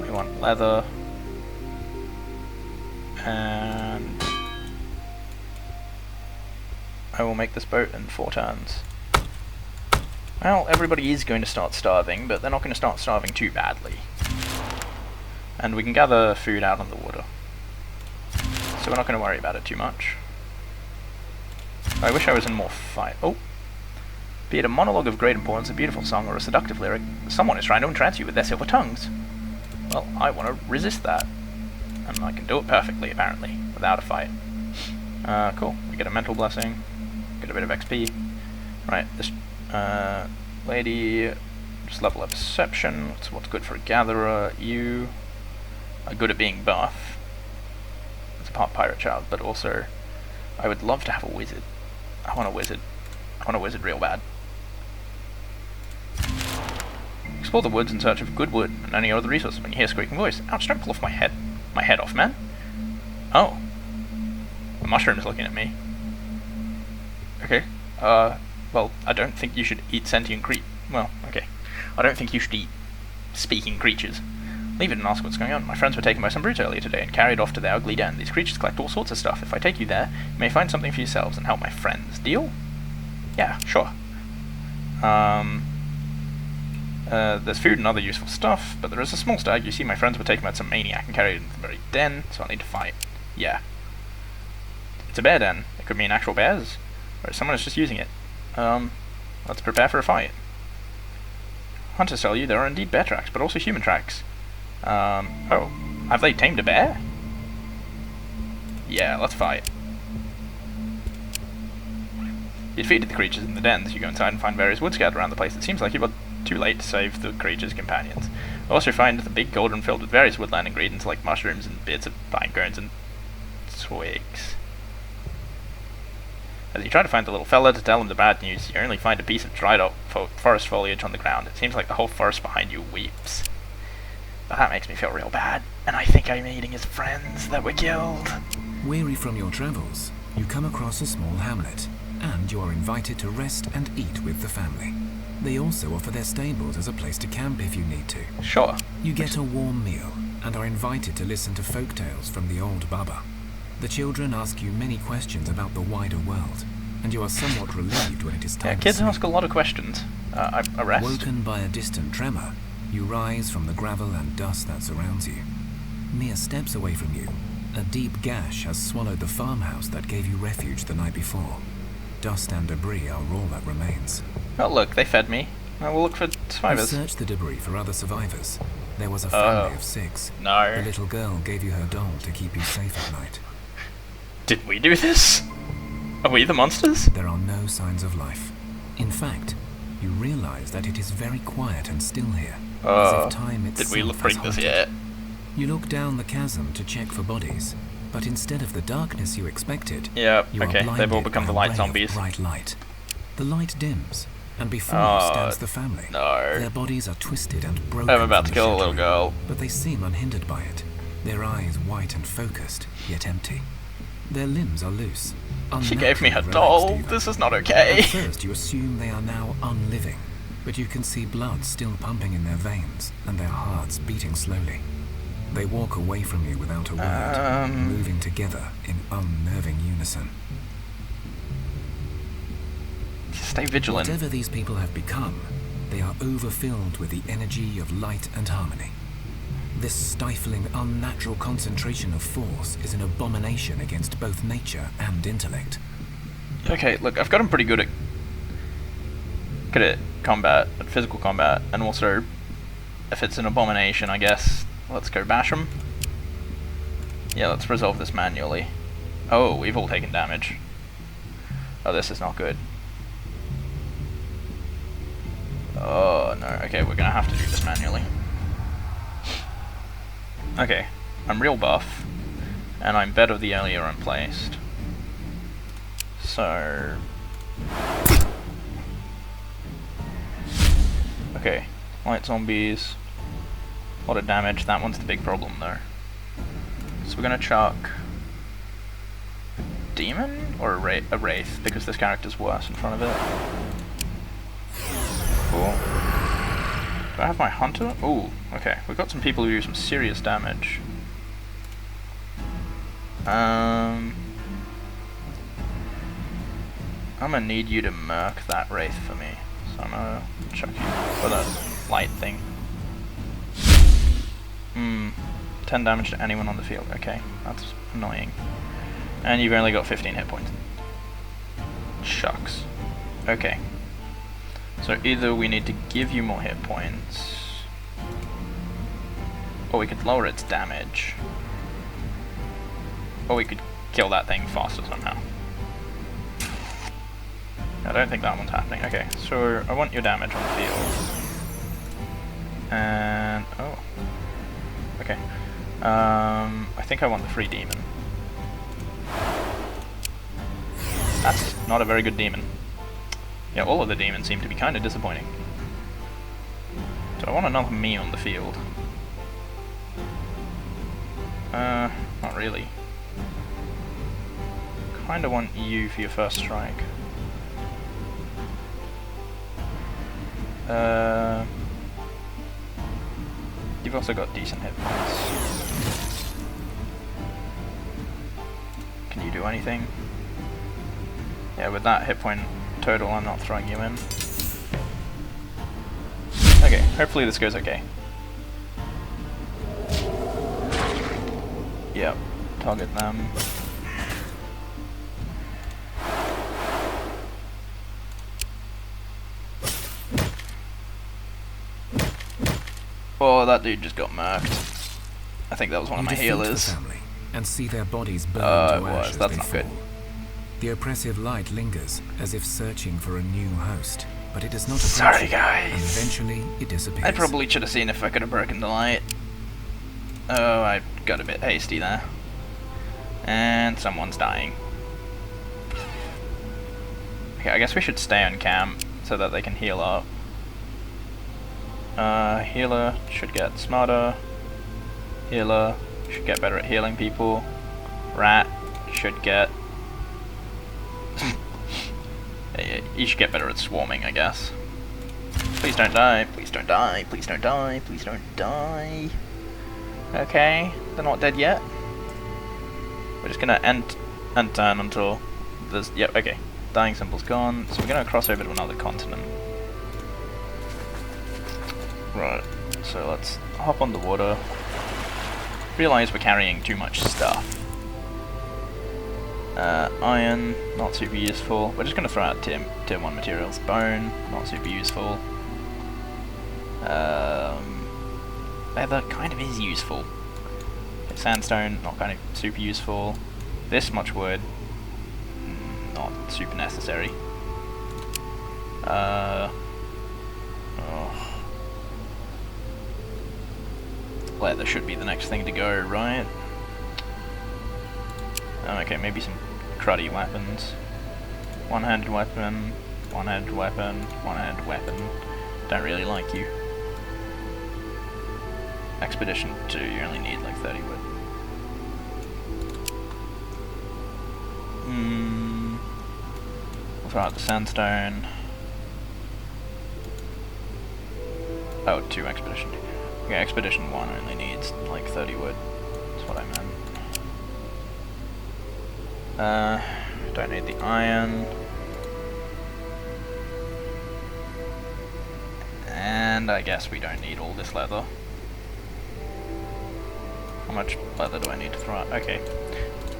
we want leather, And I will make this boat in 4 turns. Well, everybody is going to start starving, but they're not going to start starving too badly. And we can gather food out on the water. So we're not going to worry about it too much. I wish I was in more fight. Oh! Be it a monologue of great importance, a beautiful song, or a seductive lyric, someone is trying to entrance you with their silver tongues. Well, I want to resist that. And I can do it perfectly, apparently, without a fight. Cool. We get a mental blessing. Get a bit of XP. Right, this lady, just level up perception. That's what's good for a gatherer. You are good at being buff. It's a part pirate child, but also I would love to have a wizard. I want a wizard. I want a wizard real bad. Explore the woods in search of good wood and any other resources. When you hear a squeaking voice, ouch, don't pull off my head off, man. Oh. The mushroom is looking at me. Okay. Well, I don't think you should eat sentient well, okay. I don't think you should eat speaking creatures. Leave it and ask what's going on. My friends were taken by some brutes earlier today and carried off to their ugly den. These creatures collect all sorts of stuff. If I take you there, you may find something for yourselves and help my friends. Deal? Yeah, sure. There's food and other useful stuff, but there is a small stag. You see, my friends were taken by some maniac and carried into the very den, so I'll need to fight. Yeah. It's a bear den. It could mean actual bears, or someone is just using it. Let's prepare for a fight. Hunters tell you there are indeed bear tracks, but also human tracks. Oh, have they tamed a bear? Yeah, let's fight. You defeated the creatures in the dens. You go inside and find various wood scattered around the place. It seems like you were too late to save the creatures' companions. You also find the big cauldron filled with various woodland ingredients like mushrooms and bits of pine cones and twigs. As you try to find the little fella to tell him the bad news, you only find a piece of dried up forest foliage on the ground. It seems like the whole forest behind you weeps. But that makes me feel real bad, and I think I'm eating his friends that were killed. Weary from your travels, you come across a small hamlet, and you are invited to rest and eat with the family. They also offer their stables as a place to camp if you need to. Sure. You get a warm meal, and are invited to listen to folk tales from the old Baba. The children ask you many questions about the wider world, and you are somewhat relieved when it is time to kids sleep. ask a lot of questions. A rest? Woken by a distant tremor, you rise from the gravel and dust that surrounds you. Mere steps away from you, a deep gash has swallowed the farmhouse that gave you refuge the night before. Dust and debris are all that remains. Oh look, they fed me. I will look for survivors. You search the debris for other survivors. There was a family of 6. No. The little girl gave you her doll to keep you safe at night. Did we do this? Are we the monsters? There are no signs of life. In fact, you realize that it is very quiet and still here, as if time itself did we bring has this halted. yet? You look down the chasm to check for bodies, but instead of the darkness you expected, Yeah, you are okay, blinded they've all become by the a light ray zombies. of bright light. The light dims, and before you stands the family. No. Their bodies are twisted and broken. I'm about from to the kill a little shattering, girl. but they seem unhindered by it. Their eyes white and focused, yet empty. Their limbs are loose. She gave me her unnaturally doll. relaxed even. This is not okay. At first you assume they are now unliving, but you can see blood still pumping in their veins and their hearts beating slowly. They walk away from you without a word, moving together in unnerving unison. Stay vigilant. Whatever these people have become, they are overfilled with the energy of light and harmony. This stifling, unnatural concentration of force is an abomination against both nature and intellect. Okay, look, I've gotten pretty good at combat, at physical combat, and also, if it's an abomination, I guess, let's go bash them. Yeah, let's resolve this manually. Oh, we've all taken damage. Oh, this is not good. Oh, no, okay, we're gonna have to do this manually. Okay, I'm real buff, and I'm better the earlier I'm placed. So... Okay, light zombies, a lot of damage. That one's the big problem though. So we're gonna chuck a demon or a wraith, because this character's worse in front of it. Cool. Do I have my hunter? Ooh, okay. We've got some people who do some serious damage. I'm gonna need you to murk that wraith for me. So I'm gonna chuck you for that light thing. 10 damage to anyone on the field. Okay, that's annoying. And you've only got 15 hit points. Shucks. Okay. So either we need to give you more hit points, or we could lower its damage, or we could kill that thing faster somehow. I don't think that one's happening. Okay, so I want your damage on the field. And... oh. Okay. I think I want the free demon. That's not a very good demon. Yeah, all of the demons seem to be kind of disappointing. So I want another me on the field. Not really. Kinda want you for your first strike. You've also got decent hit points. Can you do anything? Yeah, with that hit point total, I'm not throwing you in. Okay, hopefully this goes okay. Yep, target them. Oh, that dude just got murked. I think that was one of my healers. The family and see their bodies burn to ash as that's they not fall. good. The oppressive light lingers, as if searching for a new host, but it does not approach Sorry, you, guys. and eventually it disappears. I probably should have seen if I could have broken the light. Oh, I got a bit hasty there. And someone's dying. Okay, I guess we should stay on camp so that they can heal up. Healer should get smarter. Healer should get better at healing people. Rat should get... you should get better at swarming, I guess. Please don't die, please don't die, please don't die, please don't die. Okay, they're not dead yet. We're just gonna end turn until there's... yep, okay. Dying symbol's gone, so we're gonna cross over to another continent. Right, so let's hop on the water. Realize we're carrying too much stuff. Iron, not super useful. We're just gonna throw out tier 1 materials. Bone, not super useful. Leather kind of is useful. Okay, sandstone, not kind of super useful. This much wood, not super necessary. Leather should be the next thing to go, right? Okay, maybe some cruddy weapons. One-handed weapon, one-handed weapon, one-handed weapon. Don't really like you. Expedition 2, you only need like 30 wood. We'll throw out the sandstone. Oh, 2 expedition 2. Okay, expedition 1 only needs like 30 wood. That's what I meant. Don't need the iron. And I guess we don't need all this leather. How much leather do I need to throw out? Okay.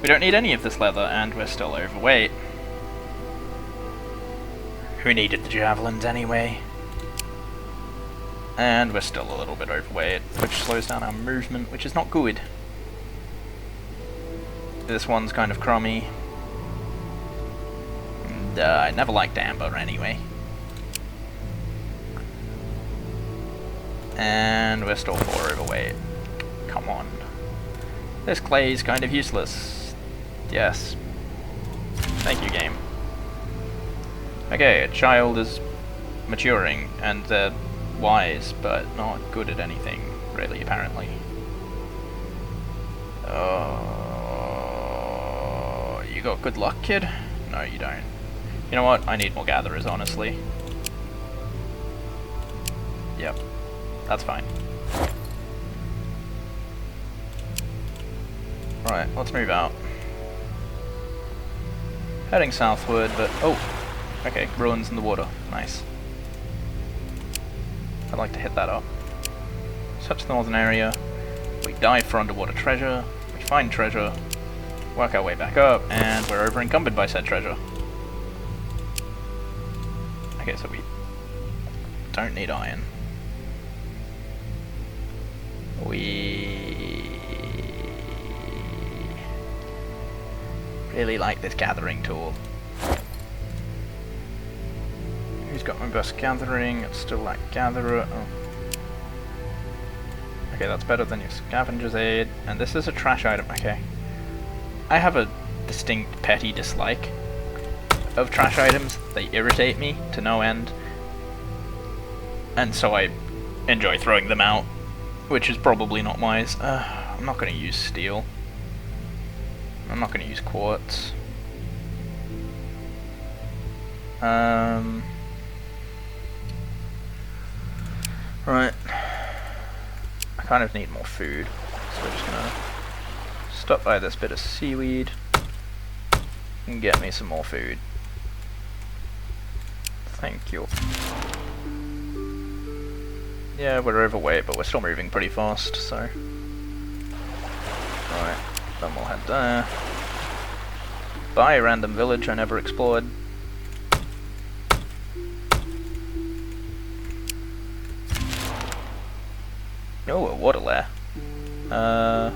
We don't need any of this leather, and we're still overweight. Who needed the javelins anyway? And we're still a little bit overweight, which slows down our movement, which is not good. This one's kind of crummy. And I never liked amber anyway. And we're still 4 overweight. Come on. This clay is kind of useless. Yes. Thank you, game. Okay, a child is maturing, and they're wise, but not good at anything, really, apparently. Oh, you got good luck, kid? No, you don't. You know what? I need more gatherers, honestly. Yep. That's fine. Right, let's move out. Heading southward, but oh, okay, ruins in the water. Nice. I'd like to hit that up. Search the northern area. We dive for underwater treasure. We find treasure. Work our way back up, and we're over encumbered by said treasure. Okay, so we don't need iron. We really like this gathering tool. Who's got my best gathering? It's still that gatherer. Oh. Okay, that's better than your scavenger's aid. And this is a trash item. Okay. I have a distinct petty dislike of trash items. They irritate me to no end. And so I enjoy throwing them out, which is probably not wise. I'm not going to use steel. I'm not going to use quartz. Right. I kind of need more food, so we're just going to stop by this bit of seaweed and get me some more food. Thank you. Yeah, we're overweight, but we're still moving pretty fast, so... Right, then we'll head there. Bye, random village I never explored. Oh, a water lair. I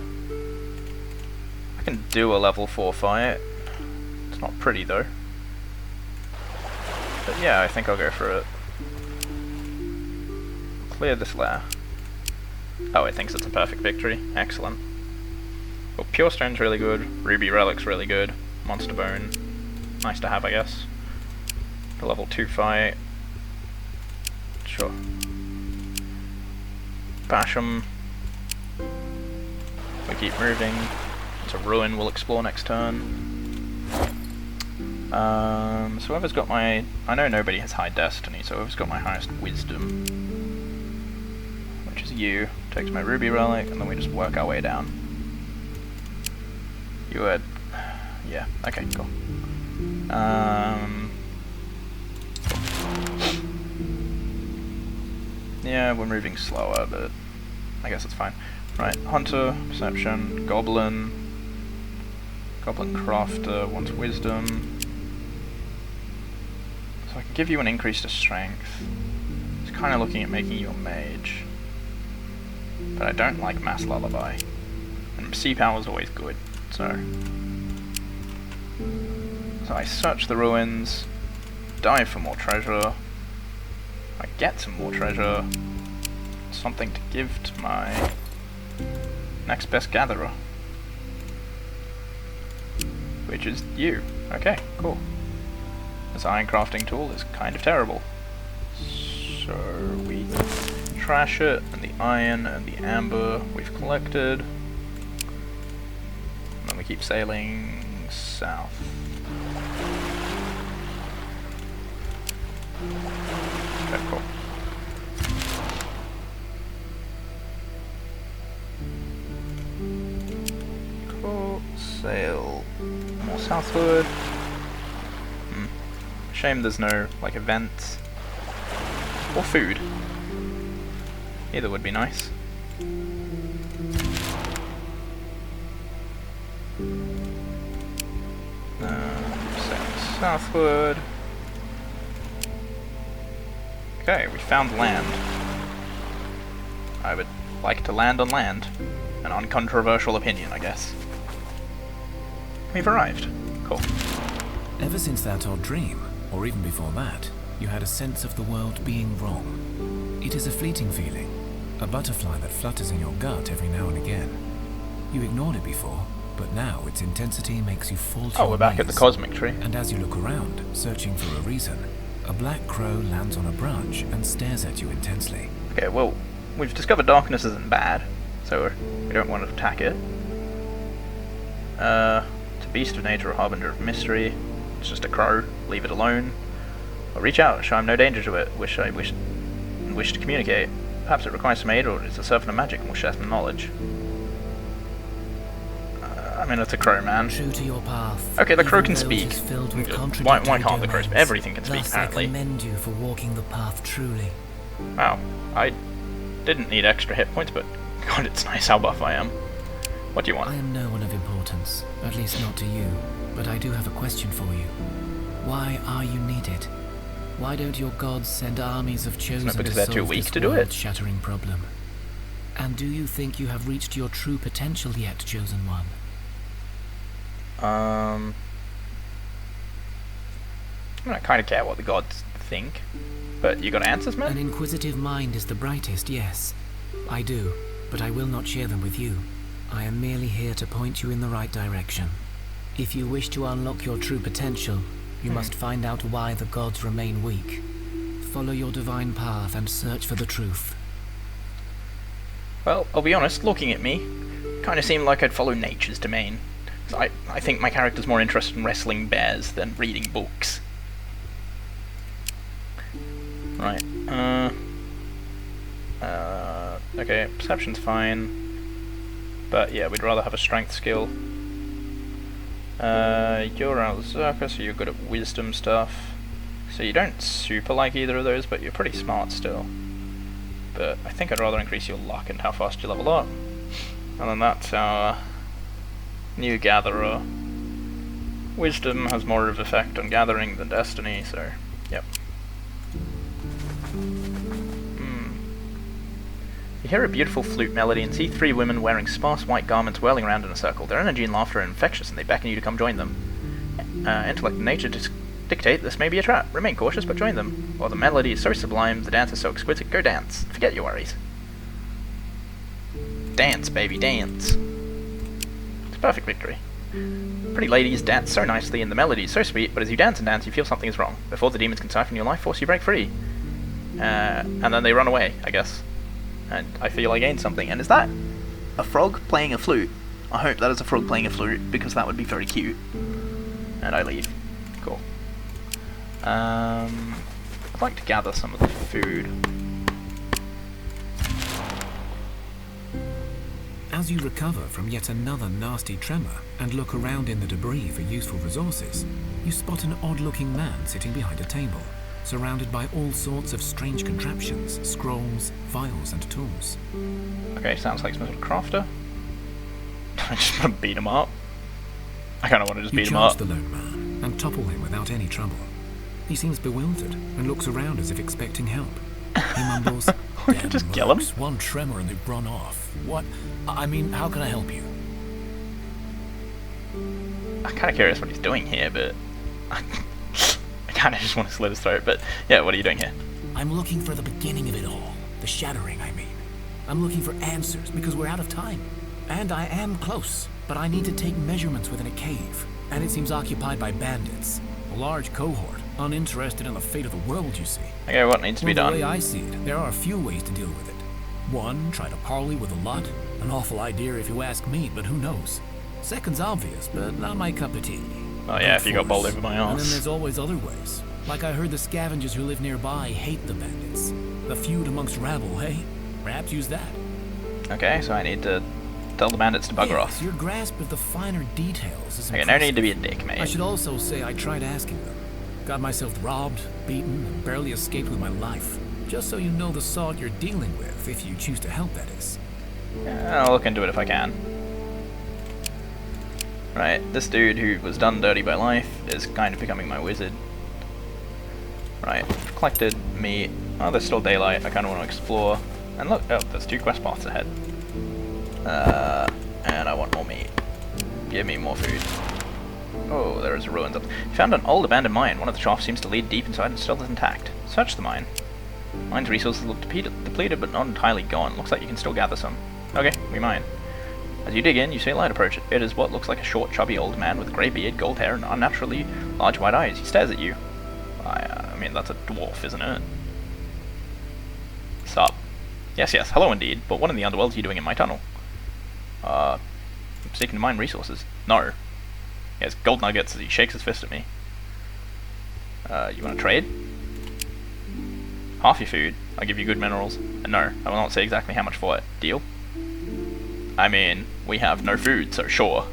can do a level 4 fight. It's not pretty though. But yeah, I think I'll go for it. Clear this lair. Oh, it thinks it's a perfect victory. Excellent. Well, Pure Stone's really good. Ruby Relic's really good. Monster Bone. Nice to have, I guess. The level 2 fight. Sure. Bash 'em. We keep moving. It's a ruin we'll explore next turn. So whoever's got my... I know nobody has high destiny, so whoever's got my highest wisdom, which is you, takes my ruby relic, and then we just work our way down. You had... yeah, okay, cool. Yeah, we're moving slower, but I guess it's fine. Right, Hunter, Perception, Goblin, Goblin Crafter wants Wisdom. So I can give you an increase to Strength. It's kind of looking at making you a Mage. But I don't like Mass Lullaby. And Sea Power is always good, so... So I search the ruins, dive for more treasure, I get some more treasure, something to give to my next best gatherer, which is you. Okay, cool. This iron crafting tool is kind of terrible. So we trash it, and the iron and the amber we've collected, and then we keep sailing south. Okay, cool. Cool. Sail more southward. Shame there's no, like, events. Or food. Either would be nice. Sail southward. Okay, we found land. I would like to land on land. An uncontroversial opinion, I guess. We've arrived. Cool. Ever since that odd dream, or even before that, you had a sense of the world being wrong. It is a fleeting feeling, a butterfly that flutters in your gut every now and again. You ignored it before, but now its intensity makes you fall to Oh, we're back at the cosmic tree. And as you look around, searching for a reason, a black crow lands on a branch and stares at you intensely. Okay, well, we've discovered darkness isn't bad, so we don't want to attack it. It's a beast of nature, a harbinger of mystery. It's just a crow. Leave it alone. I'll reach out, show him no danger to it. Wish to communicate. Perhaps it requires some aid, or it's a servant of magic and will share some knowledge. mean, it's a crow, man. True to your path. Okay, the crow can even though it speak. is filled with Why contradictory can't the crow speak? domains. Everything can speak, Thus apparently. I commend you for walking the path truly. Wow, I didn't need extra hit points, but God, it's nice how buff I am. What do you want? I am no one of importance, at least not to you, but I do have a question for you. Why are you needed? Why don't your gods send armies of chosen because to they're solve too weak this to do it. world-shattering problem? And do you think you have reached your true potential yet, Chosen One? I mean, I kind of care what the gods think, but you got answers, man? An inquisitive mind is the brightest, yes. I do, but I will not share them with you. I am merely here to point you in the right direction. If you wish to unlock your true potential, you must find out why the gods remain weak. Follow your divine path and search for the truth. Well, I'll be honest, looking at me, kind of seemed like I'd follow nature's domain. I think my character's more interested in wrestling bears than reading books. Right, okay, perception's fine. But yeah, we'd rather have a strength skill. You're out of the circus, so you're good at wisdom stuff. So you don't super like either of those, but you're pretty smart still. But I think I'd rather increase your luck and how fast you level up. And then that's our new gatherer. Wisdom has more of effect on gathering than destiny, so yep. You hear a beautiful flute melody and see 3 women wearing sparse white garments whirling around in a circle. Their energy and laughter are infectious and they beckon you to come join them. Intellect and nature dictate this may be a trap. Remain cautious but join them. While the melody is so sublime, the dance is so exquisite, go dance. Forget your worries. Dance, baby, dance. It's a perfect victory. Pretty ladies dance so nicely and the melody is so sweet, but as you dance and dance you feel something is wrong. Before the demons can siphon your life force, you break free. And then they run away, I guess. And I feel I gained something. And is that a frog playing a flute? I hope that is a frog playing a flute, because that would be very cute. And I leave. Cool. I'd like to gather some of the food. As you recover from yet another nasty tremor and look around in the debris for useful resources, you spot an odd-looking man sitting behind a table, surrounded by all sorts of strange contraptions, scrolls, vials, and tools. Okay, sounds like some sort of crafter. I just want to beat him up. I kind of want to just beat him You charge up. the lone man and topple him without any trouble. He seems bewildered and looks around as if expecting help. He mumbles, We can just kill him. One tremor and they've run off. What? I mean, how can I help you? I'm kind of curious what he's doing here, but I kind of just want to slit his throat. But yeah, what are you doing here? I'm looking for the beginning of it all. The shattering, I mean. I'm looking for answers because we're out of time. And I am close, but I need to take measurements within a cave. And it seems occupied by bandits. A large cohort, uninterested in the fate of the world, you see. Okay, what needs to be The done? way I see it, there are a few ways to deal with it. One, try to parley with the lot. An awful idea if you ask me, but who knows? Second's obvious, but not my cup of tea. Oh yeah, if you got bowled over my And then arse. there's always other ways. Like I heard the scavengers who live nearby hate the bandits. The feud amongst rabble, hey? Perhaps use that. Okay, so I need to tell the bandits to bugger Yes, off. your grasp of the finer details is Okay, impressive. no need to be a dick, mate. I should also say I tried asking them. Got myself robbed, beaten, and barely escaped with my life. Just so you know the sort you're dealing with, if you choose to help, that is. Yeah, I'll look into it if I can. Right, this dude who was done dirty by life is kind of becoming my wizard. Right, collected meat. Oh, there's still daylight. I kind of want to explore. And look, oh, there's 2 quest paths ahead. And I want more meat. Give me more food. Oh, there is ruins up. You found an old abandoned mine. One of the shafts seems to lead deep inside and still is intact. Search the mine. Mine's resources look depleted but not entirely gone. Looks like you can still gather some. Okay, we mine. As you dig in, you see a light approach. It is what looks like a short, chubby old man with grey beard, gold hair, and unnaturally large white eyes. He stares at you. I mean, that's a dwarf, isn't it? Sup? Yes, hello indeed, but what in the underworld are you doing in my tunnel? I'm seeking to mine resources. No. He has gold nuggets as he shakes his fist at me. You want to trade? Half your food. I'll give you good minerals. And no, I will not say exactly how much for it. Deal? I mean, we have no food, so sure.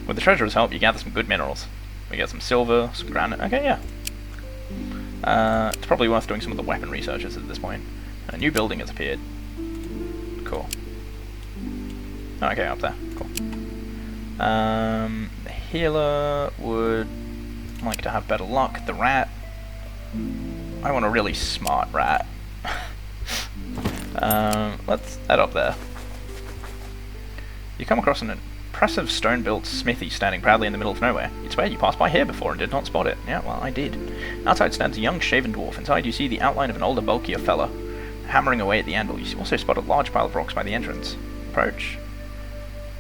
With the treasurer's help, you gather some good minerals. We get some silver, some granite. Okay, yeah. It's probably worth doing some of the weapon researches at this point. A new building has appeared. Cool. Okay, up there. Cool. The healer would like to have better luck. The rat. I want a really smart rat. Let's head up there. You come across an impressive stone-built smithy standing proudly in the middle of nowhere. You'd swear you passed by here before and did not spot it. Yeah, well, I did. Outside stands a young shaven dwarf. Inside you see the outline of an older, bulkier fella hammering away at the anvil. You also spot a large pile of rocks by the entrance. Approach.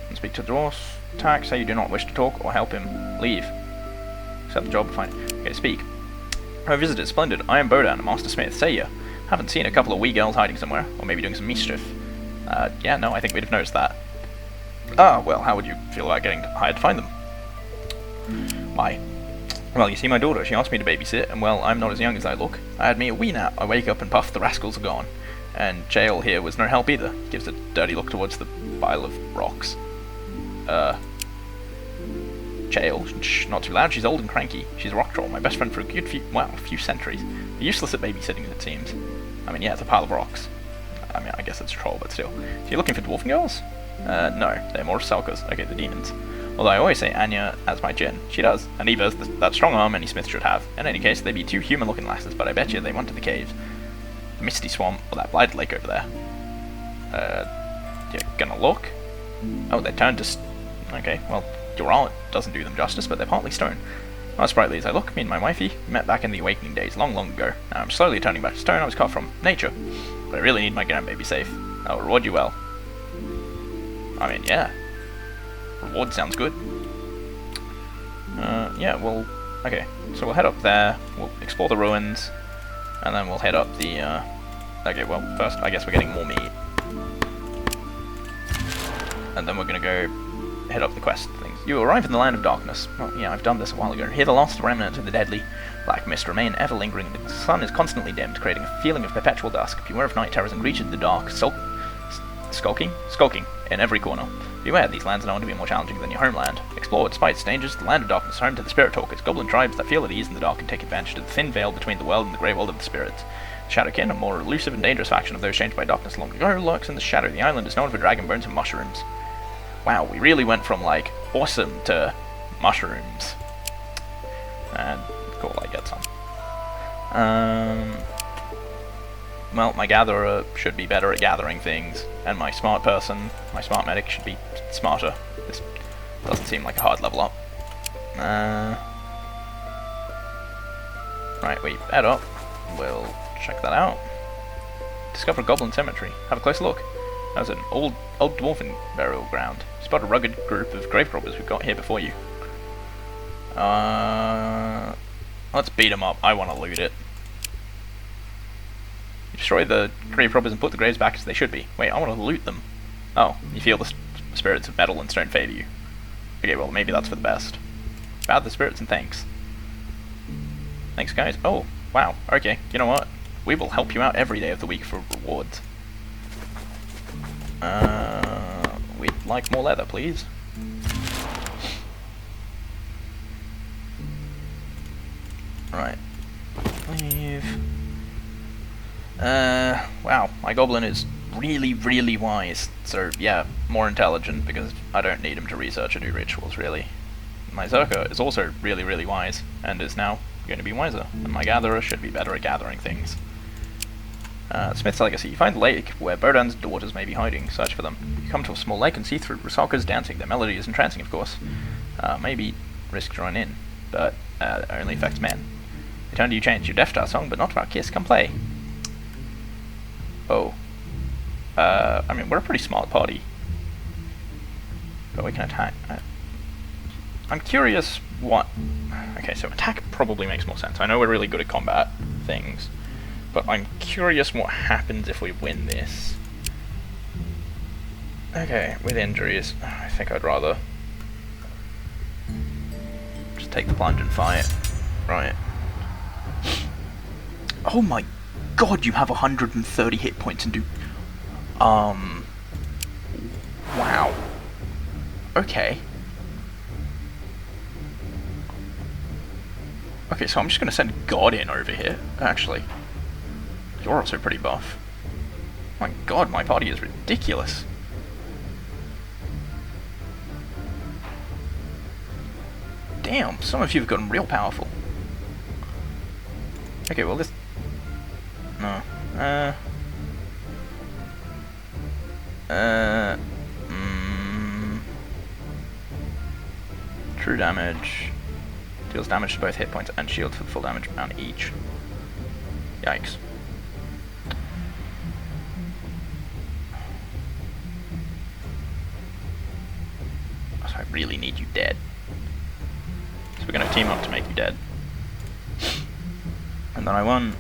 And speak to the dwarf. Attack, say you do not wish to talk or help him. Leave. Accept the job, fine. Okay, speak. Our visit is splendid. I am Bodan, a master smith. Thea. Haven't seen a couple of wee girls hiding somewhere, or maybe doing some mischief. Yeah, no, I think we'd have noticed that. Ah, well, how would you feel about getting hired to find them? Why? Well, you see my daughter, she asked me to babysit, and well, I'm not as young as I look. I had me a wee nap, I wake up and puff, the rascals are gone. And Jael here was no help either. He gives a dirty look towards the pile of rocks. Jael? Shh, not too loud, she's old and cranky. She's a rock troll, my best friend for a good few centuries. Useless at babysitting, it seems. I mean, yeah, it's a pile of rocks. I mean, I guess it's a troll, but still. So you're looking for dwarven girls? No, they're more Salkers. Okay, the demons. Although I always say Anya as my Jin. She does, and Eva has that strong arm any smith should have. In any case, they'd be two human-looking lasses, but I bet you they went to the caves. The Misty Swamp, or that blighted lake over there. You're gonna look? Oh, they turned to... Okay, well, your art doesn't do them justice, but they're partly stone. Not as sprightly as I look, me and my wifey met back in the awakening days, long, long ago. Now I'm slowly turning back to stone I was cut from. Nature. But I really need my grandbaby safe. I'll reward you well. I mean, yeah. Reward sounds good. Yeah, well, okay. So we'll head up there, we'll explore the ruins, and then we'll head up the, okay, well, first, I guess we're getting more meat. And then we're gonna go head up the quest things. You arrive in the land of darkness. Well, yeah, I've done this a while ago. Here the last remnants of the deadly black mist remain ever lingering. The sun is constantly dimmed, creating a feeling of perpetual dusk. Beware of night terrors and greeted in the dark, skulking in every corner. Beware, these lands are known to be more challenging than your homeland. Explore, despite its dangers, the land of darkness is home to the spirit talkers, goblin tribes that feel at ease in the dark and take advantage of the thin veil between the world and the grey world of the spirits. Shadowkin, a more elusive and dangerous faction of those changed by darkness long ago, lurks in the shadow. The island is known for dragon bones and mushrooms. Wow, we really went from, like, awesome to mushrooms. And cool, I get some. Well, my gatherer should be better at gathering things, and my smart person, my smart medic, should be smarter. This doesn't seem like a hard level up. Right, we head up. We'll check that out. Discover Goblin Cemetery. Have a closer look. That's an old dwarven burial ground. Spot a rugged group of grave robbers who got here before you. Let's beat them up. I want to loot it. You destroy the grave robbers and put the graves back as they should be. Wait, I want to loot them. Oh, you feel the spirits of metal and stone favor you. Okay, well, maybe that's for the best. Bow the spirits and thanks. Thanks, guys. Oh, wow. Okay, you know what? We will help you out every day of the week for rewards. We'd like more leather, please. Right. Leave. Wow, my goblin is really, really wise. So, yeah, more intelligent, because I don't need him to research or do rituals, really. My Zerker is also really, really wise, and is now going to be wiser. And my gatherer should be better at gathering things. Smith's Legacy. You find the lake where Bodan's daughters may be hiding. Search for them. You come to a small lake and see through Rusalka's dancing. Their melody is entrancing, of course. Maybe risk join in, but it only affects men. They turn to you, change. You're deaf to our song, but not to our kiss. Come play. Oh. I mean, we're a pretty smart party. But we can attack. I'm curious what... Okay, so attack probably makes more sense. I know we're really good at combat things. But I'm curious what happens if we win this. Okay, with injuries, I think I'd rather just take the plunge and fight. Right. Oh my god, you have 130 hit points and do... Wow. Okay. Okay, so I'm just gonna send God in over here, actually. You're also pretty buff. My god, my party is ridiculous. Damn, some of you have gotten real powerful. Okay, well this... No. True damage. Deals damage to both hit points and shield for the full damage amount each. Yikes. So I really need you dead. So we're gonna team up to make you dead. And then I want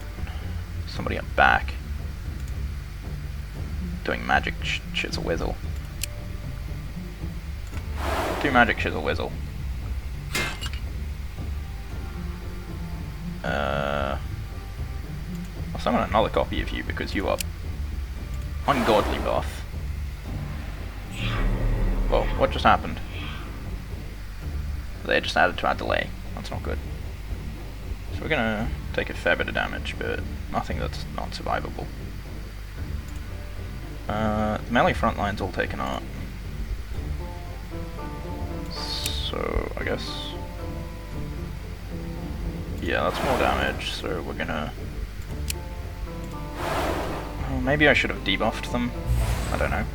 somebody up back doing magic chisel whizzle. Do magic chisel whizzle. I'll summon another copy of you because you are ungodly buff. Whoa, what just happened? They just added to our delay. That's not good. So we're gonna take a fair bit of damage, but nothing that's not survivable. The melee front line's all taken out. So I guess... yeah, that's more damage, so we're gonna... well, maybe I should have debuffed them. I don't know.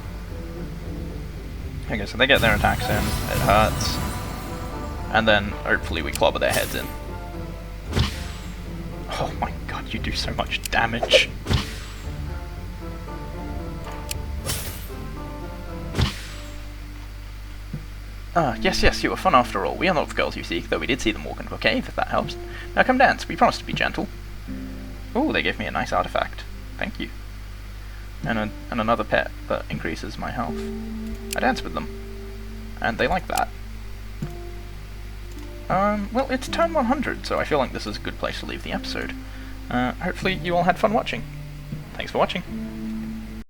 Okay, so they get their attacks in, it hurts. And then, hopefully we clobber their heads in. Oh my god, you do so much damage! Yes, you were fun after all. We are not the girls you seek, though we did see them walk into a cave, if that helps. Now come dance, we promised to be gentle. Oh, they gave me a nice artifact. Thank you. And another pet that increases my health. I dance with them. And they like that. Well, it's turn 100, so I feel like this is a good place to leave the episode. Hopefully you all had fun watching. Thanks for watching.